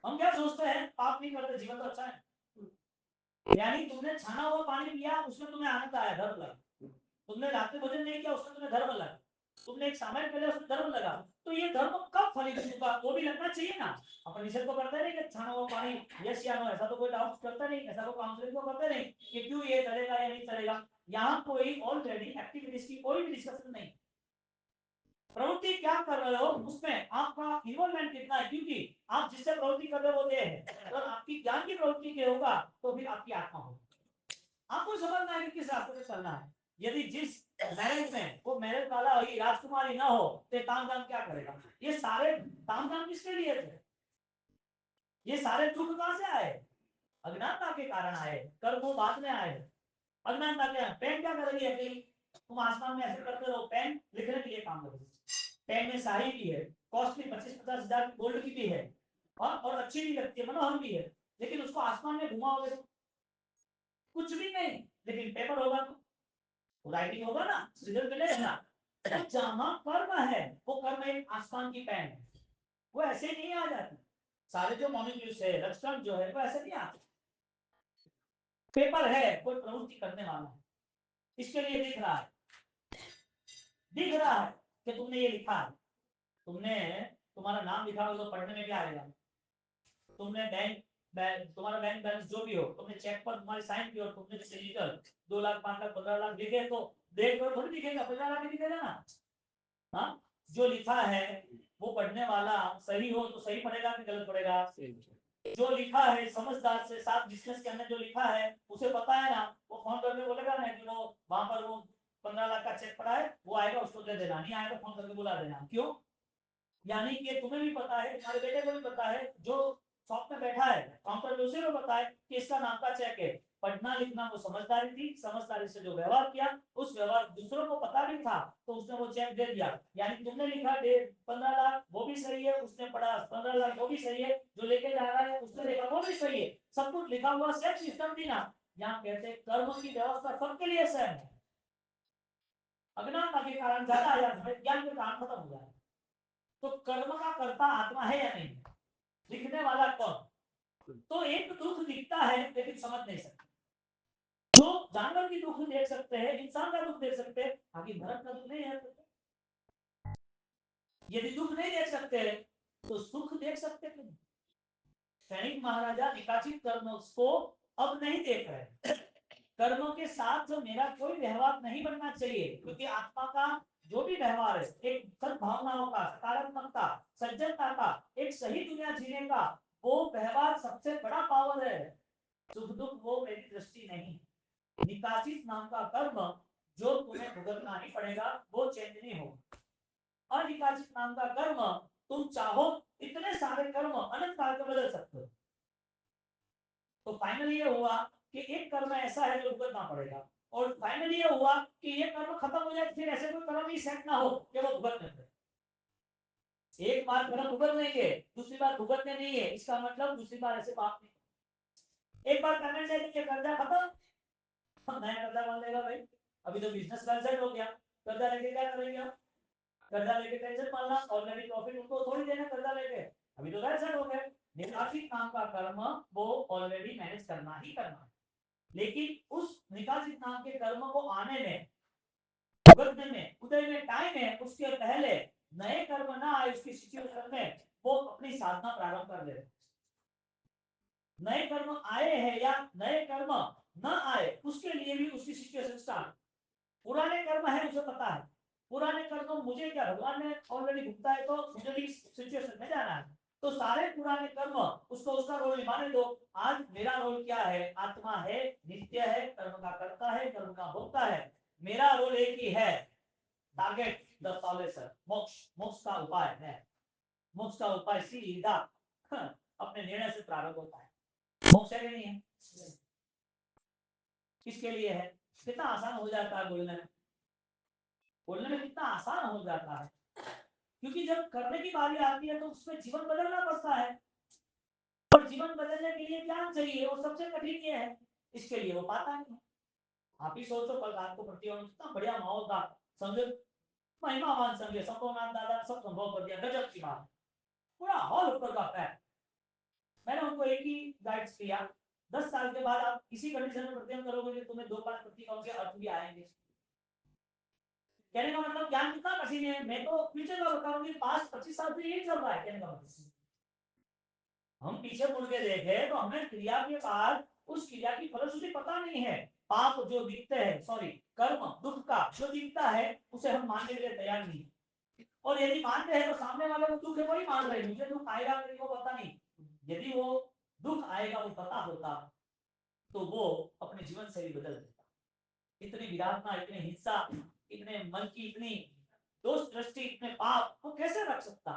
हम क्या सोचते हैं, पाप नहीं करते जीवन तो अच्छा है। यानी तुमने छाना हुआ पानी पिया, उसमें तुम्हें आनंद आया, धर्म लगा। तुमने रात्रि भोजन नहीं किया, उसमें तुम्हें धर्म लगा। तुमने एक सामान पहले, उसमें धर्म लगा। तो ये धर्म कब फलित होगा, वो भी लगना चाहिए ना। अपन निषेध तो करते नहीं कि छाना हुआ पानी यस या नो, ऐसा तो कोई डाउट करता नहीं, ऐसा कोई काउंसलिंग तो करते नहीं कि क्यों ये चलेगा या नहीं चलेगा। यहाँ कोई ऑलरेडी एक्टिविटीज की कोई भी डिस्कशन नहीं। प्रवृत्ति क्या कर रहे हो उसमें आपका इन्वॉल्वमेंट कितना है, क्योंकि आप जिससे प्रवृत्ति कर रहे हो वो ये है। अगर आपकी ज्ञान की प्रवृत्ति के होगा तो फिर आपकी आत्मा होगी। आपको समझना है कि किस रास्ते पे चलना है। यदि जिस मैरिज में वो मैरिज वाला ही राजकुमारी ना हो तो तामझाम क्या करेगा? ये सारे तामझाम किसके लिए थे? ये सारे दुख कहां से आए? अज्ञानता के कारण आए, कर्म बाद में आए। अज्ञानता के पेन क्या करेगी अकेली? तुम आसमान में ऐसे करते रहो, पेन लिखने के लिए काम करेगी। पेन में शाही भी है, कॉस्टली 25-50 हजार गोल्ड की भी है, और अच्छी भी लगती है, मनोहर भी है। लेकिन उसको आसमान में घुमाओगे तो कुछ भी नहीं। लेकिन पेपर होगा तो राइटिंग होगा ना, रिजल्ट मिलेगा ना। तो जहां कर्म है वो कर्म एक आसमान की पेन है, वो ऐसे नहीं आ जाती। सारे जो मॉलिक्यूल्स है, रक्षण जो है, वो ऐसे नहीं आते। पेपर है, कोई प्रवृत्ति करने वाला है, इसके लिए दिख रहा है कि तुमने ये लिखा है। तुमने तुम्हारा नाम लिखा हो तो पढ़ने में क्या आएगा? तुमने तुम्हारा बैंक बैलेंस जो भी हो, तुमने चेक पर तुम्हारी साइन की और तुमने डिजिटल 2 लाख 5 लाख 15 लाख लिखे तो देख कर थोड़ी दिखेगा, 50 लाख दिखेगा ना। हाँ, जो लिखा है वो पढ़ने वाला सही हो तो सही पढ़ेगा कि गलत पढ़ेगा? जो लिखा है समझदार से साथ बिजनेस के अंदर जो लिखा है उसे पता है ना, वो फोन करके बोलेगा ना कि वो वहां पर वो 15 लाख का चेक पड़ा है, वो आएगा उसको दे देना, नहीं आएगा फोन करके बुला देना। क्यों? यानी कि तुम्हें भी पता है, तुम्हारे बेटे को भी पता है, जो शॉप में बैठा है काउंटर पे उसे भी पता है कि इसका नाम का चेक है। पढ़ना लिखना वो समझदारी थी, समझदारी से जो व्यवहार किया, उस व्यवहार दूसरों को पता भी था तो उसने वो चेक दे दिया। यानी तुमने लिखा 15 लाख वो भी सही है, उसने पढ़ा 15 लाख वो भी सही है, जो लेके जा रहा है उसने लिखा वो भी सही है, सब कुछ लिखा हुआ सेम सिस्टम थी ना। यहाँ कहते कर्म की व्यवस्था सबके लिए सेम है। अज्ञानता के कारण ज्यादा आ जाता है, ज्ञान के कारण खत्म हो जाता है। तो कर्म का कर्ता आत्मा है या नहीं? लिखने वाला कौन? तो एक दुख दिखता है लेकिन समझ नहीं सकते। तो जानवर की दुख देख सकते हैं, इंसान का दुख देख सकते हैं, आगे भरत का दुख नहीं है। यदि दुख नहीं देख सकते तो सुख देख सकते हैं। सैनिक महाराजा निकाचित कर्म को अब नहीं देख रहे। कर्मों के साथ जो मेरा कोई व्यवहार नहीं बनना चाहिए, क्योंकि आत्मा का जो भी व्यवहार है, एक सद्भावनाओं का, सकारात्मकता, सज्जनता का, एक सही दुनिया जीने का, वो व्यवहार सबसे बड़ा पावर है। सुख दुख वो मेरी दृष्टि नहीं। निकासित नाम का कर्म जो तुम्हें भुगतना ही पड़ेगा, वो चेंज नहीं होगा। अनिकासित नाम का कर्म तुम चाहो इतने सारे कर्म अनंत काल के बदल सकते हो। तो फाइनल ये हुआ कि एक कर्म ऐसा है जो भुगतना पड़ेगा, और फाइनल ये हुआ कि ये कर्म खत्म हो जाए, फिर ऐसे कोई कर्म ही सेट ना हो कि वो भुगतने पड़े। एक बार कर्म भुगत लेंगे, दूसरी बार भुगतने नहीं है, इसका मतलब दूसरी बार ऐसे पाप नहीं। एक बार पेमेंट दे देंगे, कर्जा खत्म, नया कर्जा मान लेगा भाई। अभी तो बिजनेस कंसल्ट हो गया, कर्जा लेके क्या करेंगे? कर्जा लेके टेंशन पालना, ऑलरेडी प्रॉफिट उनको थोड़ी देना कर्जा लेके, अभी तो वेल सेट हो गए। निकासित नाम का कर्म वो ऑलरेडी मैनेज करना ही करना है। लेकिन उस निकासित नाम के कर्म को आने में, भुगतने में, उदय में टाइम है, उसके पहले नए कर्म ना आए उसकी सिचुएशन में वो अपनी साधना प्रारंभ कर दे। नए कर्म आए हैं या नए कर्म न आए उसके लिए भी उसकी सिचुएशन स्टार्ट। पुराने कर्म है मुझे पता है, पुराने कर्म मुझे क्या भगवान ने ऑलरेडी भुगता है, तो मुझे भी सिचुएशन में जाना है, तो सारे पुराने कर्म उसको उसका रोल निभाने दो। आज मेरा रोल क्या है? आत्मा है, नित्य है, कर्म का करता है, कर्म का भोगता है। मेरा रोल एक ही है, टारगेट द सॉल्यूशन, मोक्ष। मोक्ष का उपाय है, मोक्ष का उपाय सीधा अपने निर्णय से प्रारंभ होता है। मोक्ष है कि नहीं है? किसके लिए है? कितना आसान हो जाता है बोलने में, बोलने में कितना आसान हो जाता है, क्योंकि जब करने की बारी आती है तो उसमें जीवन बदलना पड़ता है, और जीवन बदलने के लिए ज्ञान चाहिए, और सबसे कठिन ये है, इसके लिए वो पाता नहीं। आप ही सोचो कल रात को प्रतियों कितना बढ़िया माहौल था, समझो महिमावान समझे संभवनाथ दादा सब संभव कर दिया, गजब की बात, पूरा हॉल ऊपर का पैक। मैंने उनको एक ही गाइड्स किया, 10 साल के बाद आप इसी कंडीशन में प्रतियम करोगे, तुम्हें 2-5 प्रतियों के अर्थ भी आएंगे। कहने का मतलब ज्ञान कितना कठिन है, मैं तो फ्यूचर का बता रहा हूँ, 5-25 साल से यही चल रहा है। कहने का मतलब हम पीछे मुड़ के देखे तो हमें क्रिया के बाद उस क्रिया की फलश्रुति पता नहीं है। पाप जो दिखते हैं, सॉरी कर्म दुख का जो दिखता है, उसे हम मानने के लिए तैयार नहीं, और यदि मानते हैं तो सामने वाले को दुख है वही मान रहे, मुझे दुख आएगा नहीं वो पता नहीं। यदि वो दुख आएगा वो पता होता तो वो अपने जीवन शैली बदल देता। इतनी विराटना, इतनी हिंसा, इतने मन की इतनी दोष दृष्टि, इतने पाप वो कैसे रख सकता?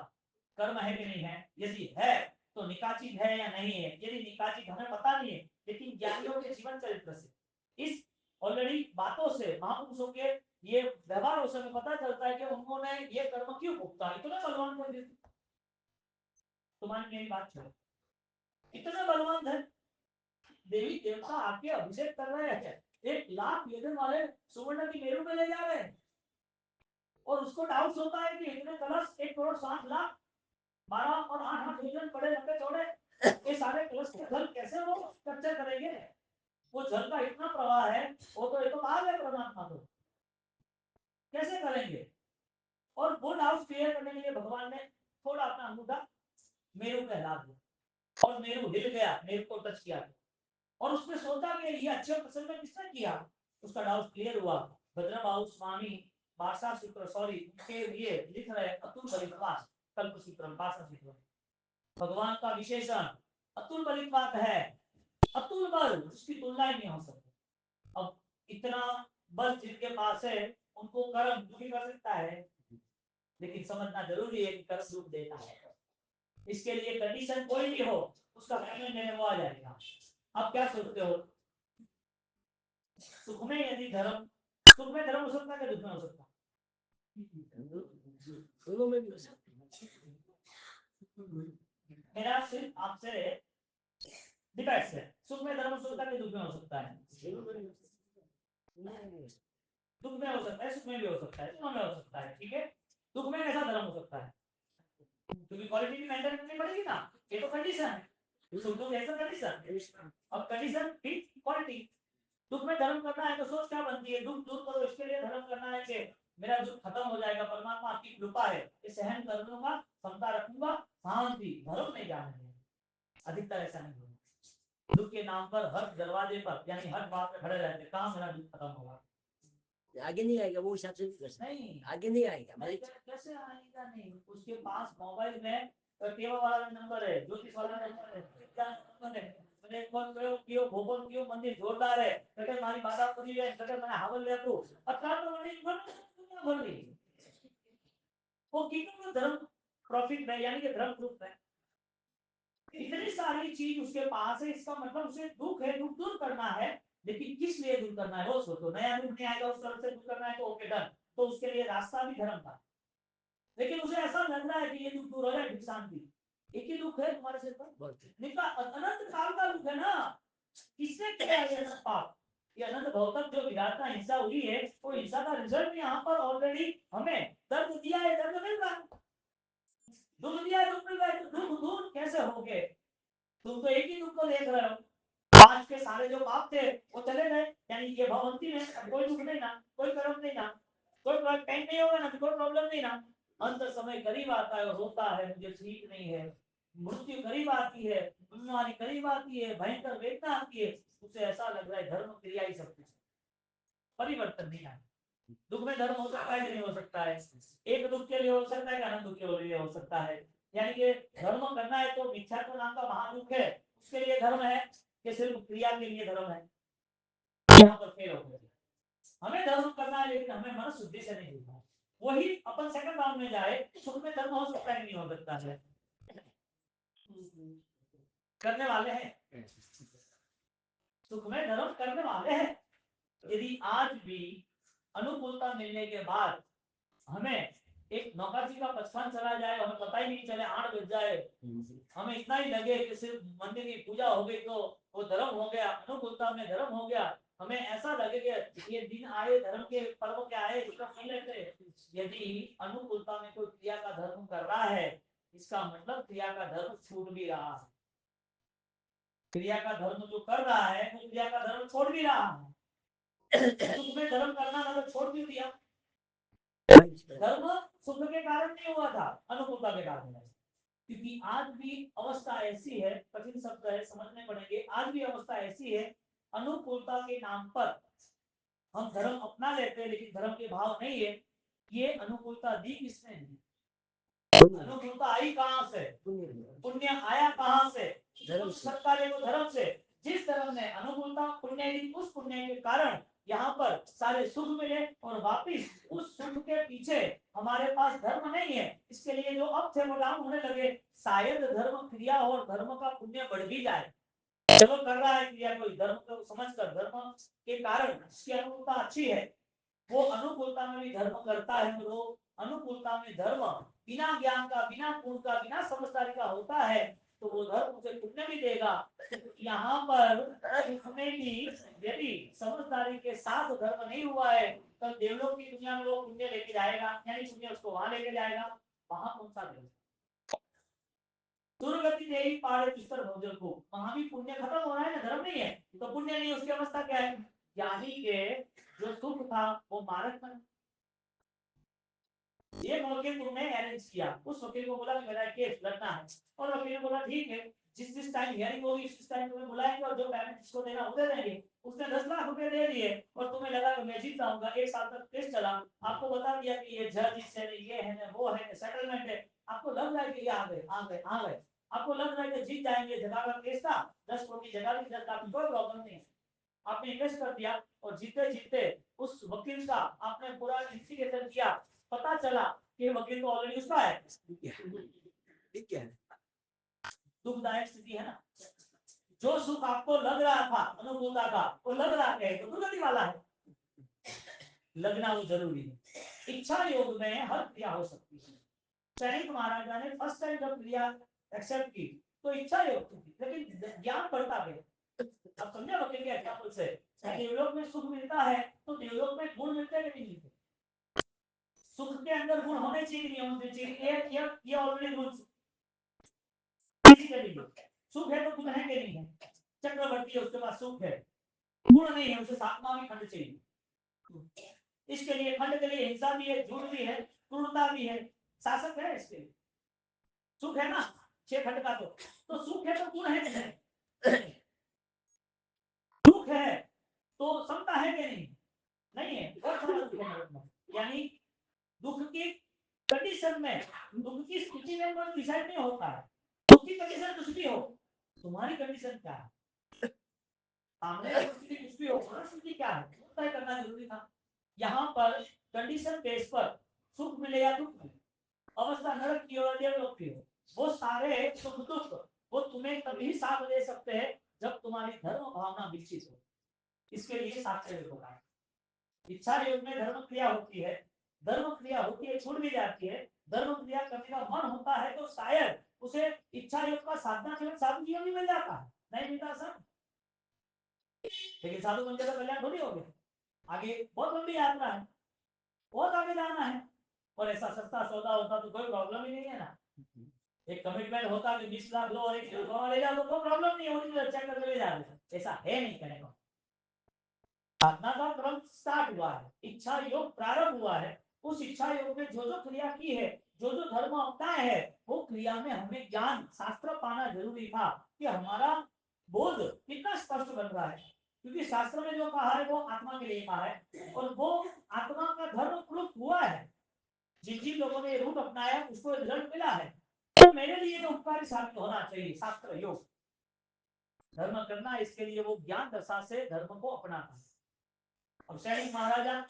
कर्म है कि नहीं है? यदि है तो निकाचित है या नहीं है? यदि निकाचित हमें पता नहीं है, लेकिन ज्ञानियों के जीवन चरित्र से, इस ऑलरेडी बातों से, महापुरुषों के ये व्यवहारों से हमें पता चलता है कि उन्होंने ये कर्म क्यों भुगता। इतना बलवान थे, तुम्हारी मेरी बात छोड़ो, इतना बलवान है, देवी देवता आके अभिषेक कर रहे हैं, 1 लाख योजन वाले सुवर्ण की मेरू में ले जा रहे हैं, और उसको डाउट होता है कि इतने कलश 1,07,00,000 12 और 8 योजन बड़े लंबे चौड़े, ये सारे कलश के जल कैसे वो कैप्चर करेंगे? वो जल का इतना प्रवाह है, वो तो एक बात है परमात्मा, तो कैसे करेंगे? और वो डाउट क्लियर करने के लिए भगवान ने थोड़ा अपना अंगूठा मेरू पे हिला दिया, और मेरू हिल गया, मेरू को टच किया, और उसने सोचा कि ये अच्छे फसल में किसने किया, उसका डाउट क्लियर हुआ। भद्रबाहु स्वामी भाषा सूत्र, सॉरी उनके लिए लिख रहे अतुल बलिवास कल्प सूत्र भाषा सूत्र, भगवान का विशेषण अतुल बलिवात है, अतुल बल उसकी तुलना ही नहीं हो सकती। अब इतना बल जिनके पास है उनको कर्म दुखी कर सकता है, लेकिन समझना जरूरी है कि कर्म दुख देता है। इसके लिए कंडीशन कोई भी हो, उसका पेमेंट देने वो आ जाएगा। आप क्या सोचते हो? सुख में यदि धर्म, सुख में धर्म हो सकता है कि दुख में हो सकता है? दोनों में भी हो सकता है। मेरा सिर्फ आपसे डिपेंड्स है, सुख में धर्म हो सकता है कि दुख में हो सकता है? दुख में हो सकता है, सुख में भी हो सकता है, दोनों में हो सकता है। ठीक है, दुख में कैसा धर्म हो सकता है? क्योंकि क्वालिटी भी मेंटेन करनी पड़ेगी ना, ये तो कंडीशन है। सुख दुख ऐसा कंडीशन, अब कंडीशन फिट क्वालिटी। दुख में धर्म करना है तो सोच क्या बनती है, दुख दूर करो, इसके लिए धर्म करना है कि मेरा दुख खत्म हो जाएगा, परमात्मा आपकी कृपा है, ये सहन कर लूंगा, क्षमता रखूंगा, शांति। धर्म नहीं जाने, अधिकतर ऐसा नहीं होगा। दुख के नाम पर हर दरवाजे पर यानी हर बात पे खड़े रहते, कहाँ मेरा दुख खत्म होगा? आगे नहीं आएगा, वो हिसाब से नहीं आगे नहीं आएगा। भाई कैसे आएगा? नहीं, उसके पास मोबाइल में टेवा वाला नंबर है, ज्योतिष वाला नंबर है, क्या नंबर है, मैंने एक बार क्यों भोपाल क्यों मंदिर जोरदार है, कटे मारी बाधा पूरी है, कटे मैंने हावल ले तू अतरा तो नहीं दुनिया भर रही वो कितना धर्म प्रॉफिट है, यानी कि धर्म प्रूफ है। इतनी सारी चीज उसके पास है, इसका मतलब उसे दुख है, दुख दूर करना है, लेकिन किस लिए दूर करना है वो सोचो। नया दुख नहीं आएगा, उस तरफ से दूर करना है तो ओके डन, तो उसके लिए रास्ता भी धर्म का। लेकिन उसे ऐसा लग रहा है कि ये दुख दूर हो जाए, शांति। एक ही दुख है तुम्हारे सिर पर, निका अनंत काल का दुख है ना, किसने किया ये सब पाप? ये अनंत भौतिक जो विधाता हिंसा हुई है, वो हिंसा का रिजल्ट यहाँ पर ऑलरेडी हमें दर्द दिया है, दर्द मिल रहा है, दुख दिया है, दुख मिल रहा है, तो दुख दूर कैसे हो गए? तुम तो एक ही दुख को देख रहे हो, आज के सारे जो पाप थे वो चले गए, यानी ये भवंती में कोई दुख नहीं ना, कोई कर्म नहीं ना, कोई पेन नहीं होगा ना, कोई प्रॉब्लम नहीं ना, अंत समय करीब आता है और होता है मुझे ठीक नहीं है, मृत्यु करीब आती है, बीमारी करीब आती है, भयंकर वेदना आती है, उसे ऐसा लग रहा है धर्म क्रिया ही सब कुछ, परिवर्तन नहीं आया। दुख में धर्म हो सकता है कि नहीं हो सकता है, एक दुख के लिए हो सकता है कि अनंत दुख के लिए हो सकता है। यानी कि धर्म करना है तो मिथ्यात्व नाम का महादुख है, उसके लिए धर्म है कि सिर्फ क्रिया के लिए धर्म है, यहाँ पर फेल हो गया। हमें धर्म करना है लेकिन हमें मन शुद्धि से नहीं होता, वही अपन सेकंड राउंड में जाए तो उसमें धर्म हो सकता है नहीं हो सकता है, करने वाले हैं, सुख में धर्म करने वाले हैं। यदि आज भी अनुकूलता मिलने के बाद हमें एक नौकरी का बचपन चला जाए, हमें पता ही नहीं चले 8 बज जाए, हमें इतना ही लगे कि सिर्फ मंदिर की पूजा हो गई तो वो धर्म हो गया, अनुकूलता में धर्म हो गया, हमें ऐसा लगे कि ये दिन आए धर्म के पर्व के आए इसका फल लेते। यदि अनुकूलता में कोई क्रिया का धर्म कर रहा है, इसका मतलब क्रिया का धर्म छूट भी रहा है, क्रिया का धर्म जो कर रहा है वो क्रिया का धर्म छोड़ भी रहा है। सुख में धर्म करना मतलब छोड़ भी दिया, धर्म सुख के कारण नहीं हुआ था, अनुकूलता के कारण है। क्योंकि आज भी अवस्था ऐसी है, कठिन शब्द है समझने पड़ेंगे, आज भी अवस्था ऐसी है, अनुकूलता के नाम पर हम धर्म अपना लेते हैं लेकिन धर्म के भाव नहीं है। ये अनुकूलता दी किसने दी? अनुकूलता आई कहां से? पुण्य आया कहां से? सत्कार्य को धर्म से। जिस धर्म ने अनुकूलता पुण्य दी, उस पुण्य के कारण यहाँ पर सारे सुख मिले और वापिस उस सुख के पीछे हमारे पास धर्म नहीं है, इसके लिए जो अब थे वो डाउन होने लगे, शायद धर्म क्रिया और धर्म का पुण्य बढ़ भी जाए। चलो कर रहा है क्रिया कोई धर्म को समझकर, धर्म के कारण उसकी अनुकूलता अच्छी है, वो अनुकूलता में भी धर्म करता है, तो अनुकूलता में धर्म बिना ज्ञान का, बिना गुण का, बिना समझदारी का होता है, तो वो धर्म उसे पुण्य भी देगा। यहाँ पर इसमें भी यदि समझदारी के साथ धर्म नहीं हुआ है, तो देवलोक की दुनिया में वो पुण्य लेके जाएगा, यानी पुण्य उसको वहां लेके जाएगा, वहां कौन सा धर्म? दुर्गति देही पाड़े बिस्तर भोजन को, वहां भी पुण्य खत्म हो रहा है ना, धर्म नहीं है तो पुण्य नहीं, उसकी अवस्था क्या है? यानी के जो सुख था वो मारक में, ये वकील तुमने अरेंज किया, उस वकील को बोला कि मेरा केस लड़ना है, और वकील ने बोला ठीक है, जिस टाइम हियरिंग होगी उस टाइम तुम्हें बुलाएंगे और जो पेमेंट जिसको देना वो दे देंगे। उसने 10 लाख रुपए दे दिए और तुम्हें लगा कि मैं जीत जाऊंगा, 1 साल तक केस चला, आपको बता दिया कि ये जज इससे ये है ना वो है, सेटलमेंट है, आपको लग रहा है कि ये आ गए आ गए आ गए, आपको लग रहा है कि जीत जाएंगे, जगह का केस था 10 करोड़ की जगह भी 10 लाख, कोई प्रॉब्लम नहीं है, आपने इन्वेस्ट कर दिया और जीते जीते उस वकील का आपने पूरा इन्वेस्टिगेशन किया, पता चला कि वकील तो ऑलरेडी उसका है, ठीक है, दुखदायक स्थिति है ना। जो सुख आपको लग रहा था अनुकूलता का, वो लग रहा है तो दुर्गति वाला है, लगना वो जरूरी है। इच्छा योग में हर क्रिया हो सकती है। सैनिक महाराजा ने फर्स्ट टाइम जब क्रिया एक्सेप्ट की तो इच्छा योग थी, लेकिन ज्ञान बढ़ता गया। अब समझा वकील के एग्जाम्पल से, देवलोक में सुख मिलता है तो देवलोक में गुण मिलते हैं कि नहीं मिलते? सुख के अंदर गुण होने चाहिए नहीं होने चाहिए? ये ऑलरेडी गुण सुख है तो गुण है कि नहीं है? चक्रवर्ती है उसके पास सुख है, गुण नहीं है, उसे सातवां भी खंड चाहिए, इसके लिए खंड के लिए हिंसा भी है, झूठ भी है, क्रूरता भी है, शासक है, इसके लिए सुख है ना 6 खंड का, तो सुख है तो गुण है कि नहीं? दुख है तो समता है कि नहीं? नहीं है, बहुत सारा दुख है, यानी दुख की कंडीशन में, दुख की स्थिति में मन डिसाइड नहीं होता है, दुख की कंडीशन कुछ भी हो, तुम्हारी कंडीशन क्या है, सामने स्थिति कुछ भी हो, स्थिति क्या है तय करना जरूरी था। यहाँ पर कंडीशन बेस पर सुख मिले या दुख मिले, अवस्था नरक की हो देवलोक की हो, वो सारे सुख दुख वो तुम्हें तभी साथ दे सकते हैं जब तुम्हारी धर्म भावना विकसित हो, इसके लिए साक्ष्य होगा। इच्छा योग में धर्म क्रिया होती है, धर्म क्रिया होती है छूट भी जाती है, धर्म क्रिया करने का मन होता है तो शायद उसे इच्छा योग का साधना केवल साधु जीवन में मिल जाता है, नहीं मिलता सर, लेकिन साधु बन जाता कल्याण थोड़ी हो गया, आगे बहुत लंबी यात्रा है, बहुत आगे जाना है, और ऐसा सस्ता सौदा होता तो कोई प्रॉब्लम ही नहीं है ना, एक कमिटमेंट होता कि 20 लाख लो और एक ले जाओ तो कोई प्रॉब्लम नहीं होती, चेक करके ले जाते, ऐसा है नहीं करेगा। साधना का क्रम स्टार्ट हुआ है, इच्छा योग प्रारंभ हुआ है, उस इच्छा योग में जो जो क्रिया की है, जो जो धर्म अपनाए है वो क्रिया में हमें ज्ञान शास्त्र पाना जरूरी था कि हमारा बोध कितना स्पष्ट बन रहा है, क्योंकि शास्त्र में जो कहा है वो आत्मा के लिए कहा है और वो आत्मा का धर्म प्लुप्त हुआ है। जिन जिन लोगों ने रूट अपनाया उसको रिजल्ट मिला है, तो मेरे लिए जो उपकारी साबित होना चाहिए शास्त्र योग धर्म करना, इसके लिए वो ज्ञान दशा से धर्म को अपनाना। अब सैनिक महाराजा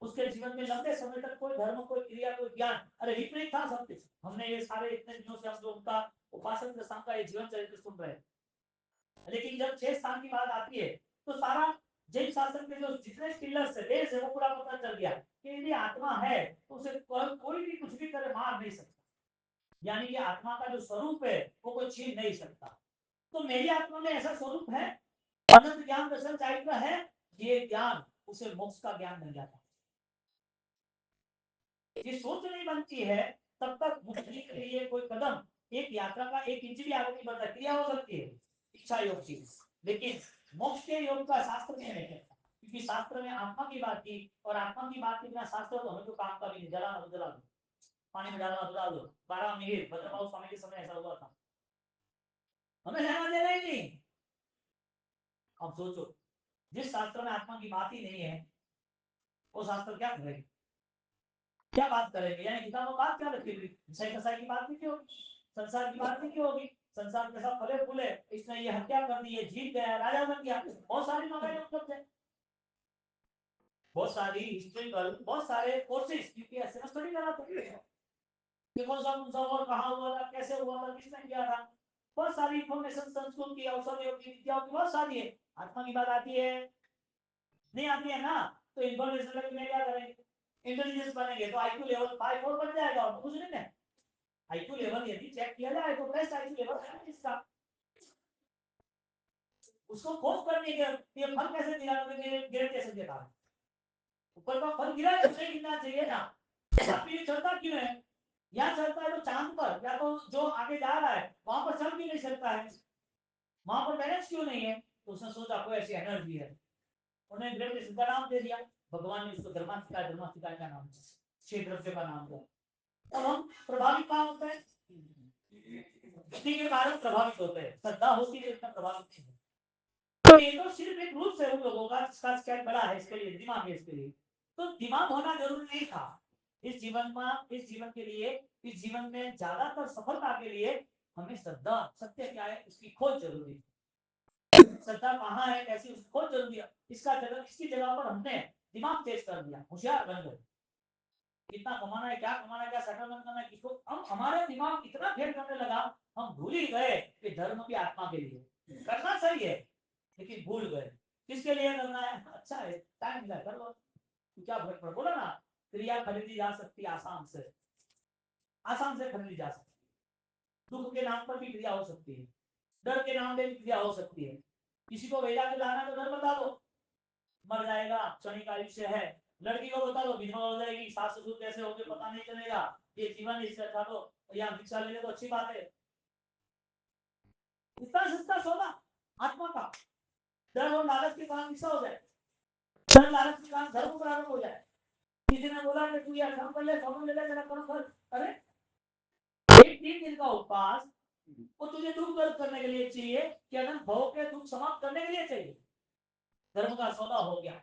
उसके जीवन में लंबे समय तक कोई धर्म कोई क्रिया कोई ज्ञान, अरे विपरीत था सब कुछ। हमने ये सारे इतने दिनों से हम लोग उनका उपासक दशा का ये जीवन चरित्र सुन रहे हैं, लेकिन जब 6 स्थान की बात आती है तो सारा जैन शासन के जो जितने पिलर्स है देश है वो पूरा पता चल गया कि यदि आत्मा है तो उसे कोई भी कुछ भी करे मार नहीं सकता, यानी कि आत्मा का जो स्वरूप है वो कोई छीन नहीं सकता। तो मेरी आत्मा में ऐसा स्वरूप है, अनंत ज्ञान दर्शन चाहिए है, ये ज्ञान उसे मोक्ष का ज्ञान मिल जाता है। ये सोच नहीं बनती है तब तक मुक्ति के लिए कोई कदम एक यात्रा का 1 इंच भी आगे नहीं बढ़ता। क्रिया हो सकती है इच्छा योग की, लेकिन मोक्ष के योग का शास्त्र में नहीं कहता, क्योंकि शास्त्र में आत्मा की बात की और आत्मा की बात के बिना शास्त्र तो हमें तो काम का भी नहीं। जला मत जला दो, पानी में डालना डाल दो। 12 मिहिर भद्रभाव स्वामी के समय ऐसा हुआ था, हमें लेना देना ही नहीं। अब सोचो जिस शास्त्र में आत्मा की बात ही नहीं है वो शास्त्र क्या करेगा, क्या बात करेंगे, यानी किताब में बात क्या रखी हुई, विषय कसाई की बात नहीं होगी, संसार की बात नहीं होगी, संसार के सब फले फूले, इसने ये हत्या कर दी, ये जीत गया, राजा बन गया, बहुत सारी नॉलेज उपलब्ध है, बहुत सारी हिस्ट्रिकल बहुत सारे कोर्सेज यूपीएससी में स्टडी कराते हैं कि कौन सा और कहां हुआ था, कैसे हुआ था, किसने किया था, बहुत सारी इंफॉर्मेशन संस्कृत की औषधि की विद्याओं की बहुत सारी है। आत्मा की बात आती है नहीं आती है ना, तो इंफॉर्मेशन लेकर मैं क्या करेंगे, इंटेलिजेंस बनेंगे तो आईक्यू लेवल 5 4 बन जाएगा और कुछ नहीं है। आईक्यू लेवल यदि चेक किया जाए तो बेस्ट आईक्यू लेवल है इसका, उसको खोज करने के ये फल कैसे दिला गिरे कैसे देता है, ऊपर का फल गिरा है उसे गिरना चाहिए ना, ये चलता क्यों है, यहाँ चलता है तो चांद पर या तो जो आगे जा रहा है वहां पर चल भी नहीं सकता है, वहां पर बैलेंस क्यों नहीं है, तो उसने सोचा कोई ऐसी एनर्जी है, उन्हें ग्रेविटेशन का नाम दे दिया, भगवान ने उसको धर्मास्तिका का नाम दिया, 6 द्रव्य का नाम दिया। अब हम प्रभावित कहाँ होते हैं, भक्ति के कारण प्रभावित होते हैं, श्रद्धा होती है इतना प्रभावित नहीं। तो ये तो सिर्फ एक रूप है उन लोगों का जिसका स्केल बड़ा है, इसके लिए दिमाग है, इसके लिए तो दिमाग होना जरूरी नहीं था। इस जीवन में इस जीवन के लिए इस जीवन में ज्यादातर सफलता के लिए हमें श्रद्धा सत्य क्या है उसकी खोज जरूरी है, श्रद्धा कहाँ है कैसी उसकी खोज जरूरी है। इसकी जगह पर हमने दिमाग तेज कर दिया, होशियार बन गए, कितना कमाना है क्या कमाना है क्या सेटलमेंट करना है किसको, हम हमारा दिमाग इतना फेल करने लगा हम भूल ही गए कि धर्म की आत्मा के लिए करना सही है, लेकिन भूल गए किसके लिए करना है, अच्छा है टाइम मिला कर लो, क्या फर्क पड़, बोला ना क्रिया खरीदी जा सकती है आसान से खरीदी जा सकती है, दुख के नाम पर भी क्रिया हो सकती है, डर के नाम पे भी क्रिया हो सकती है, किसी को भेजा के लाना तो डर बता दो मर जाएगा क्षणिक आयुष्य है, लड़की को बता दो विधवा हो जाएगी, सास ससुर कैसे होंगे पता नहीं चलेगा, ये जीवन इससे अच्छा तो यहाँ भिक्षा ले ले तो अच्छी बात है, इतना सस्ता सौदा आत्मा का, डर और लालच के कारण हिस्सा हो जाए, डर लालच के कारण धर्म प्रारंभ हो जाए, किसी ने बोला कि तू यार काम कर ले फोन ले ले तेरा कर्म कर, अरे एक 3 दिन का उपवास वो तुझे दुख दर्द करने के लिए चाहिए कि अगर भोग के दुख समाप्त करने के लिए चाहिए, धर्म का सौदा हो गया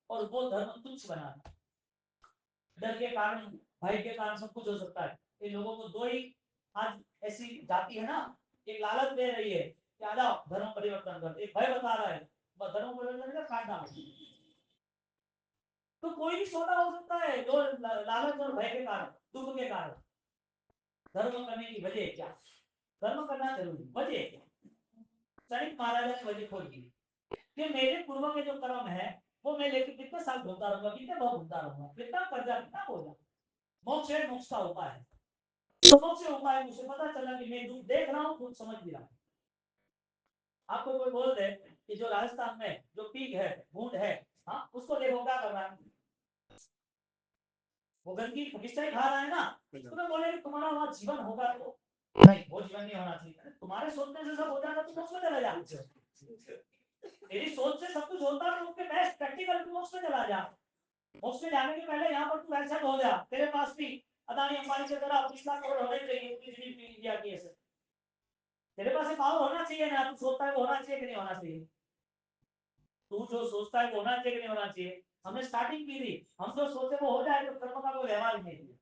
और वो धर्म तुच्छ बना, डर के कारण भय के कारण सब कुछ हो सकता है। इन लोगों को दो ही आज ऐसी जाति है ना, एक लालच दे रही है कि आ जाओ धर्म परिवर्तन कर, एक भय बता रहा है बस धर्म परिवर्तन का काट डालो, तो कोई भी सौदा हो सकता है जो लालच और भय के कारण दुख के कारण, धर्म करने की वजह क्या, धर्म करना जरूरी वजह क्या, सैनिक महाराजा ने वजह खोल दी कि मेरे पूर्व के जो कर्म है वो मैं लेके कितने साल घूमता रहूंगा, कितने भाव घूमता रहूंगा, कितना कर्जा कितना बोझा, मोक्ष है मोक्ष का उपाय है, तो मोक्ष से उपाय मुझे पता चला कि मैं दुख देख रहा हूँ दुख समझ भी रहा हूँ। आपको कोई बोल दे कि जो राजस्थान में जो पीक है भूड है, हाँ उसको देखो क्या कर रहा है, वो गंदगी खिस्टाई खा रहा है ना, तो मैं बोले कि तुम्हारा वहां जीवन होगा तो नहीं, वो जीवन नहीं होना चाहिए, तुम्हारे सोचने से सब हो जाएगा तो मोक्ष में चले जा, तेरी सोच से सब कुछ होता है तो उसके बेस्ट प्रैक्टिकल मोक्ष में चला जा, मोक्ष में जाने के पहले यहाँ पर तू ऐसा हो जा तेरे पास भी अदानी अंबानी की तरह 20 लाख करोड़ होने चाहिए पूरी जीडीपी इंडिया की। ऐसे तेरे पास पावर होना चाहिए ना, तू सोचता है वो होना चाहिए कि नहीं होना चाहिए? तू जो सोचता है वो होना चाहिए कि नहीं होना चाहिए? हमने स्टार्टिंग की थी, हम जो सोचे वो हो जाए तो कर्म का कोई व्यवहार नहीं है।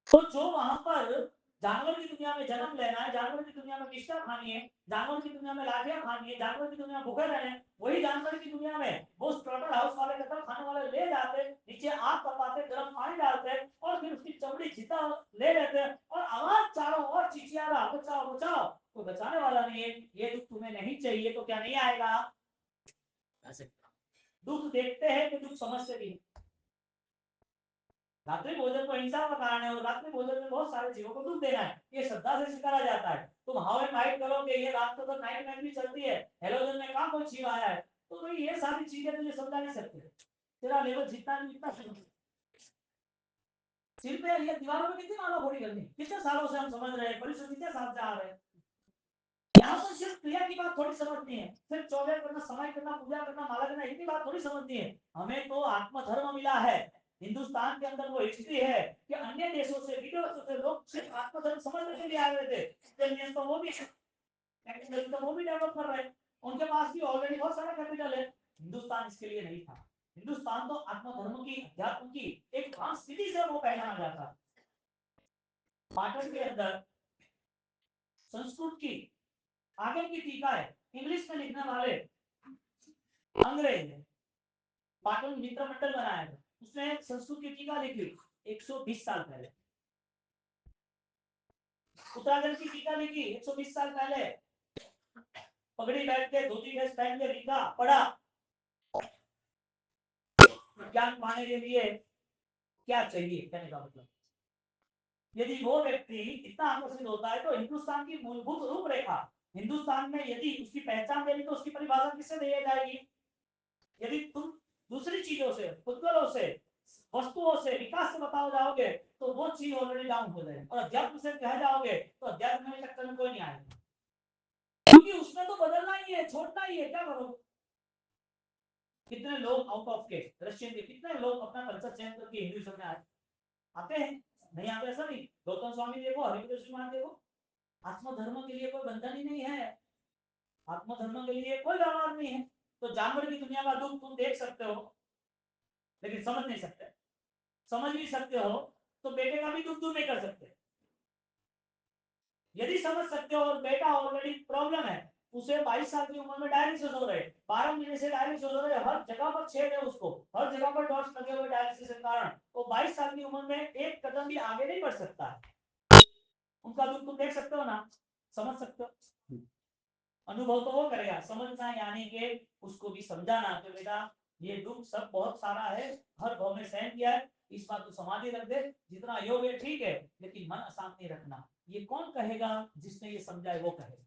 तो जो वहां पर जानवर की दुनिया में जन्म लेना है, जानवर की दुनिया में निष्ठा खानी है, जानवर की दुनिया में लाठियां खानी है, जानवर की दुनिया में भूखे रहने, वही जानवर की दुनिया में वो स्लॉटर हाउस वाले कतल खाने वाले ले जाते, नीचे आग तपाते, गर्म पानी डालते और फिर उसकी चमड़ी जिता ले लेते और आवाज चारों ओर चिचिया रहा, बचाओ बचाओ, कोई बचाने वाला नहीं है। ये दुख तुम्हें नहीं चाहिए तो क्या नहीं आएगा? दुख देखते हैं कि दुख समझते भी। रात्रि भोजन तो हिंसा का कारण है और रात्रि भोजन में बहुत सारे जीवों को दुख देना है, ये श्रद्धा से स्वीकारा जाता है। तुम हाउ एंड नाइट करोगे, ये रात को तो नाइट में भी चलती है, हेलोजन में कहां कोई जीव आया है, तो भाई ये सारी चीजें तुझे समझा नहीं सकते। तेरा लेवल जितना नहीं इतना सिर पे ये दीवारों में कितनी माला फोड़ी करनी, कितने सालों से हम समझ रहे हैं, परिश्रम कितने साल से आ रहे हैं। यहाँ पर सिर्फ क्रिया की बात थोड़ी समझनी है, सिर्फ चौबे करना, समय करना, पूजा करना, माला करना, इतनी बात थोड़ी समझनी है। हमें तो आत्मधर्म मिला है। हिंदुस्तान के अंदर वो हिस्ट्री है कि अन्य देशों से, विदेशों से लोग सिर्फ आत्मधर्म समझने के लिए आ रहे थे, तो वो भी तो वो भी डेवलप कर रहे हैं, उनके पास भी ऑलरेडी बहुत सारा कैपिटल है। हिंदुस्तान इसके लिए नहीं था। हिंदुस्तान तो आत्मधर्म की, अध्यात्म की एक स्थिति से वो पहचाना जाता है। पाटन के अंदर संस्कृत की आगे की टीका है, इंग्लिश में लिखने वाले अंग्रेज है। पाटन मित्र मंडल बनाया था, उसने संस्कृत की टीका लिखी 120 साल पहले। उत्तराखंड की टीका लिखी 120 साल पहले। पगड़ी बैठ के, धोती ड्रेस पहन के लिखा, पढ़ा। ज्ञान पाने के लिए क्या चाहिए, कहने का मतलब, यदि वो व्यक्ति इतना आकर्षित होता है तो हिंदुस्तान की मूलभूत रूपरेखा, हिंदुस्तान में यदि उसकी पहचान देनी तो उसकी परिभाषा किससे दी जाएगी? यदि तुम दूसरी चीजों से, पुद्गलों से, वस्तुओं से, विकास से बताओ जाओगे तो वो चीज ऑलरेडी डाउन हो जाएगी, और अध्यात्म से कह जाओगे तो अध्यात्म में चक्कर में कोई नहीं आएगा, क्योंकि उसमें तो बदलना ही है, छोड़ना ही है, क्या करोगे? कितने लोग आउट ऑफ के रशियन के, कितने लोग अपना कल्चर चेंज करके हिंदुइज्म में आते हैं? नहीं आते, ऐसा नहीं। गौतम स्वामी देखो, हरिप्रकाश मान देखो, आत्मधर्म के लिए कोई बंधन ही नहीं है, आत्मधर्म के लिए कोई व्यवहार नहीं है। तो जानवर की दुनिया का दुख तुम देख सकते हो लेकिन समझ नहीं सकते, समझ भी सकते हो तो बेटे का भी दुख दूर नहीं कर सकते। यदि समझ सकते हो और बेटा ऑलरेडी प्रॉब्लम है, उसे 22 साल की उम्र में डायलिसिस हो रहे, 12 महीने से डायलिसिस हो रहे, हर जगह पर छेद है उसको, हर जगह पर डॉट्स लगे हुए डायलिसिस के कारण, वो 22 साल की उम्र में एक कदम भी आगे नहीं बढ़ सकता है। उनका दुख तुम देख सकते हो ना, समझ सकते हो, अनुभव तो वो करेगा, समझना यानी कि उसको भी समझाना कि बेटा ये दुख सब बहुत सारा है, हर भाव में सहन किया है, इस बात को समाधि रख दे, जितना योग है ठीक है, लेकिन मन अशांत नहीं रखना। ये कौन कहेगा? जिसने ये समझा है वो कहे।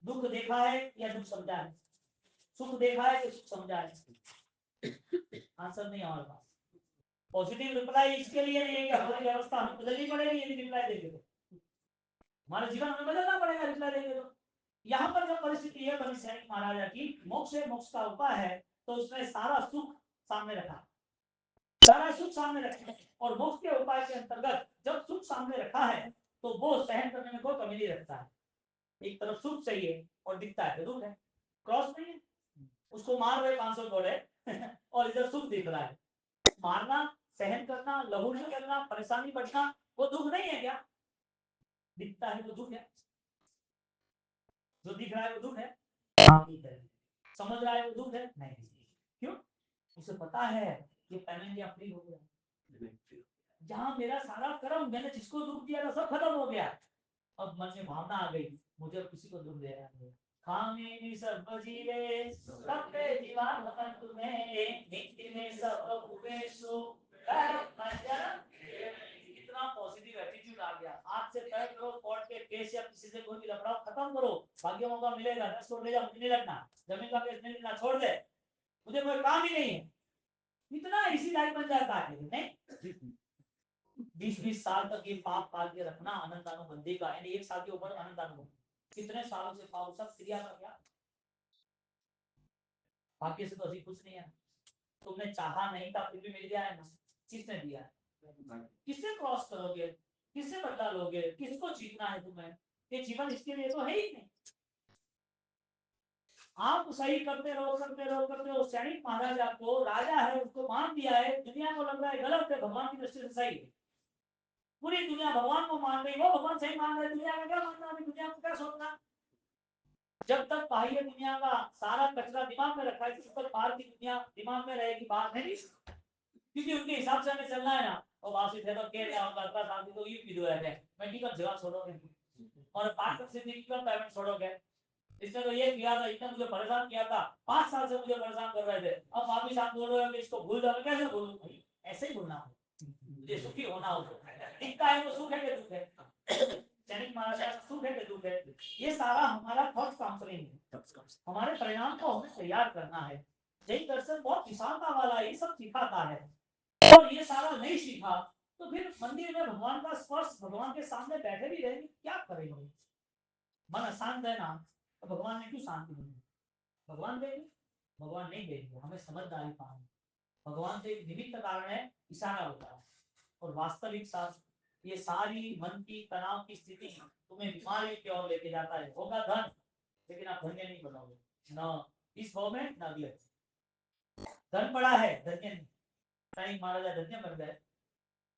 दुख देखा है या दुख समझा है? सुख देखा है या सुख समझा है? आंसर नहीं हमारे पास। पॉजिटिव रिप्लाई इसके लिए नहीं है कि हमारी व्यवस्था हमें बदलनी पड़ेगी यदि रिप्लाई देंगे तो, हमारा जीवन हमें बदलना पड़ेगा रिप्लाई देंगे तो। यहाँ पर जब परिस्थिति है बनी सैनिक महाराजा की, मोक्ष है, मोक्ष का उपाय है, तो उसने सारा सुख सामने रखा, सारा सुख सामने रखा, और मोक्ष के उपाय के अंतर्गत जब सुख सामने रखा है तो वो सहन करने में कोई कमी नहीं रखता है। एक तरफ सुख चाहिए और दिखता है दुख है, क्रॉस नहीं है, उसको मार रहे 500 घोड़े और इधर सुख दिख रहा है। मारना, सहन करना, लहू करना, परेशानी बढ़ना, वो दुख नहीं है क्या? दिखता है वो दुख है, जो दिख रहा है वो दुख है, समझ रहा है वो दुख है नहीं, क्यों? उसे पता है ये पेमेंट या फ्री हो गया, जहां मेरा सारा कर्म, मैंने जिसको दुख दिया था सब खत्म हो गया, अब मन में भावना आ गई मुझे अब किसी को दुख देना नहीं। खामी सब जीवे सब पे जीवन वतन तुम्हें, मिट्टी में सब उपेशु इतना पॉजिटिव एटीट्यूड आ गया। आज से तय करो कोर्ट के केस या किसी से कोई भी लफड़ा खत्म करो, भाग्य मौका मिलेगा, 10 करोड़ ले जा, मुझे नहीं लगना, जमीन का केस नहीं लेना, छोड़ दे, मुझे कोई काम ही नहीं है, इतना इसी लाइफ बन जाता है। नहीं, 20-20 साल तक ये पाप पाल के रखना अनंत अनुबंधी का, यानी 1 साल की उम्र अनंत अनुबंधी, कितने सालों से पाप, सब क्रिया का क्या भाग्य से तो अभी कुछ नहीं है, तुमने चाहा नहीं था फिर भी मिल गया है ना, किसने दिया है? किससे क्रॉस करोगे, किससे बदला लोगे, किसको जीतना है तुम्हें? ये जीवन इसके लिए तो है ही नहीं। आप सही करते रहो करते रहो करते रहो। सैनिक महाराजा को राजा है उसको मान दिया है, दुनिया को लग रहा है गलत है, भगवान की दृष्टि से सही है। पूरी दुनिया भगवान को मान रही, वो भगवान सही मान रहे, दुनिया का क्या मानना, अभी दुनिया को क्या सोचना। जब तक बाह्य दुनिया का सारा कचरा दिमाग में रखा है तब तक बाहर की दुनिया दिमाग में रहेगी, बाहर नहीं, क्योंकि उनके हिसाब से हमें चलना है ना। और वासित है तो के क्या होगा, अल्ट्रा साल तो ये भी दो है मेडिकल जवाब छोड़ोगे और पार्ट से मेडिकल पेमेंट छोड़ोगे। इसने तो ये किया था, इतना मुझे परेशान किया था, 5 साल से मुझे परेशान कर रहे थे, अब वापिस आप बोल रहे हो कि इसको भूल जाओ, कैसे भूलूं भाई? ऐसे ही बोलना हो, मुझे सुखी होना हो तो दिखता है वो सुख है कि दुख है, सैनिक महाराजा सुख है कि दुख है, ये सारा हमारा थॉट काउंसलिंग है। हमारे परिणाम को हमें तैयार करना है। जैन दर्शन बहुत विशालता वाला ये सब सिखाता है, और ये सारा नहीं सीखा तो फिर मंदिर में भगवान का स्पर्श, भगवान के सामने बैठे भी रहेंगे क्या करेंगे? मन अशांत है ना, तो भगवान ने क्यों शांति दी? भगवान देंगे? भगवान नहीं देंगे, हमें समझदारी पानी। भगवान से एक निमित्त कारण है, इशारा होता है, और वास्तविक साथ ये सारी मन की तनाव की स्थिति तुम्हें बीमारी की ओर लेके जाता है। होगा धन, लेकिन आप धन्य नहीं बनोगे, न इस भाव में न अगले। धन पड़ा है, धन्य नहीं। सैनिक महाराजा धन्य बन गए।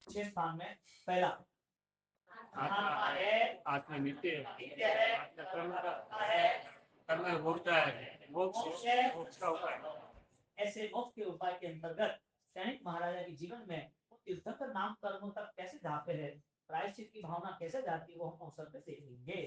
6 स्थान में पहला आत्मा है, आत्मा नित्य नित्य है, आत्मा कर्म का है, कर्म भोगता है, मोक्ष है, मोक्ष का उपाय। ऐसे मोक्ष के उपाय के अंतर्गत सैनिक महाराजा के जीवन में तीर्थंकर नाम कर्मों तक कैसे जाते हैं, प्रायश्चित की भावना कैसे जाती है, वो हम अवसर पे देखेंगे।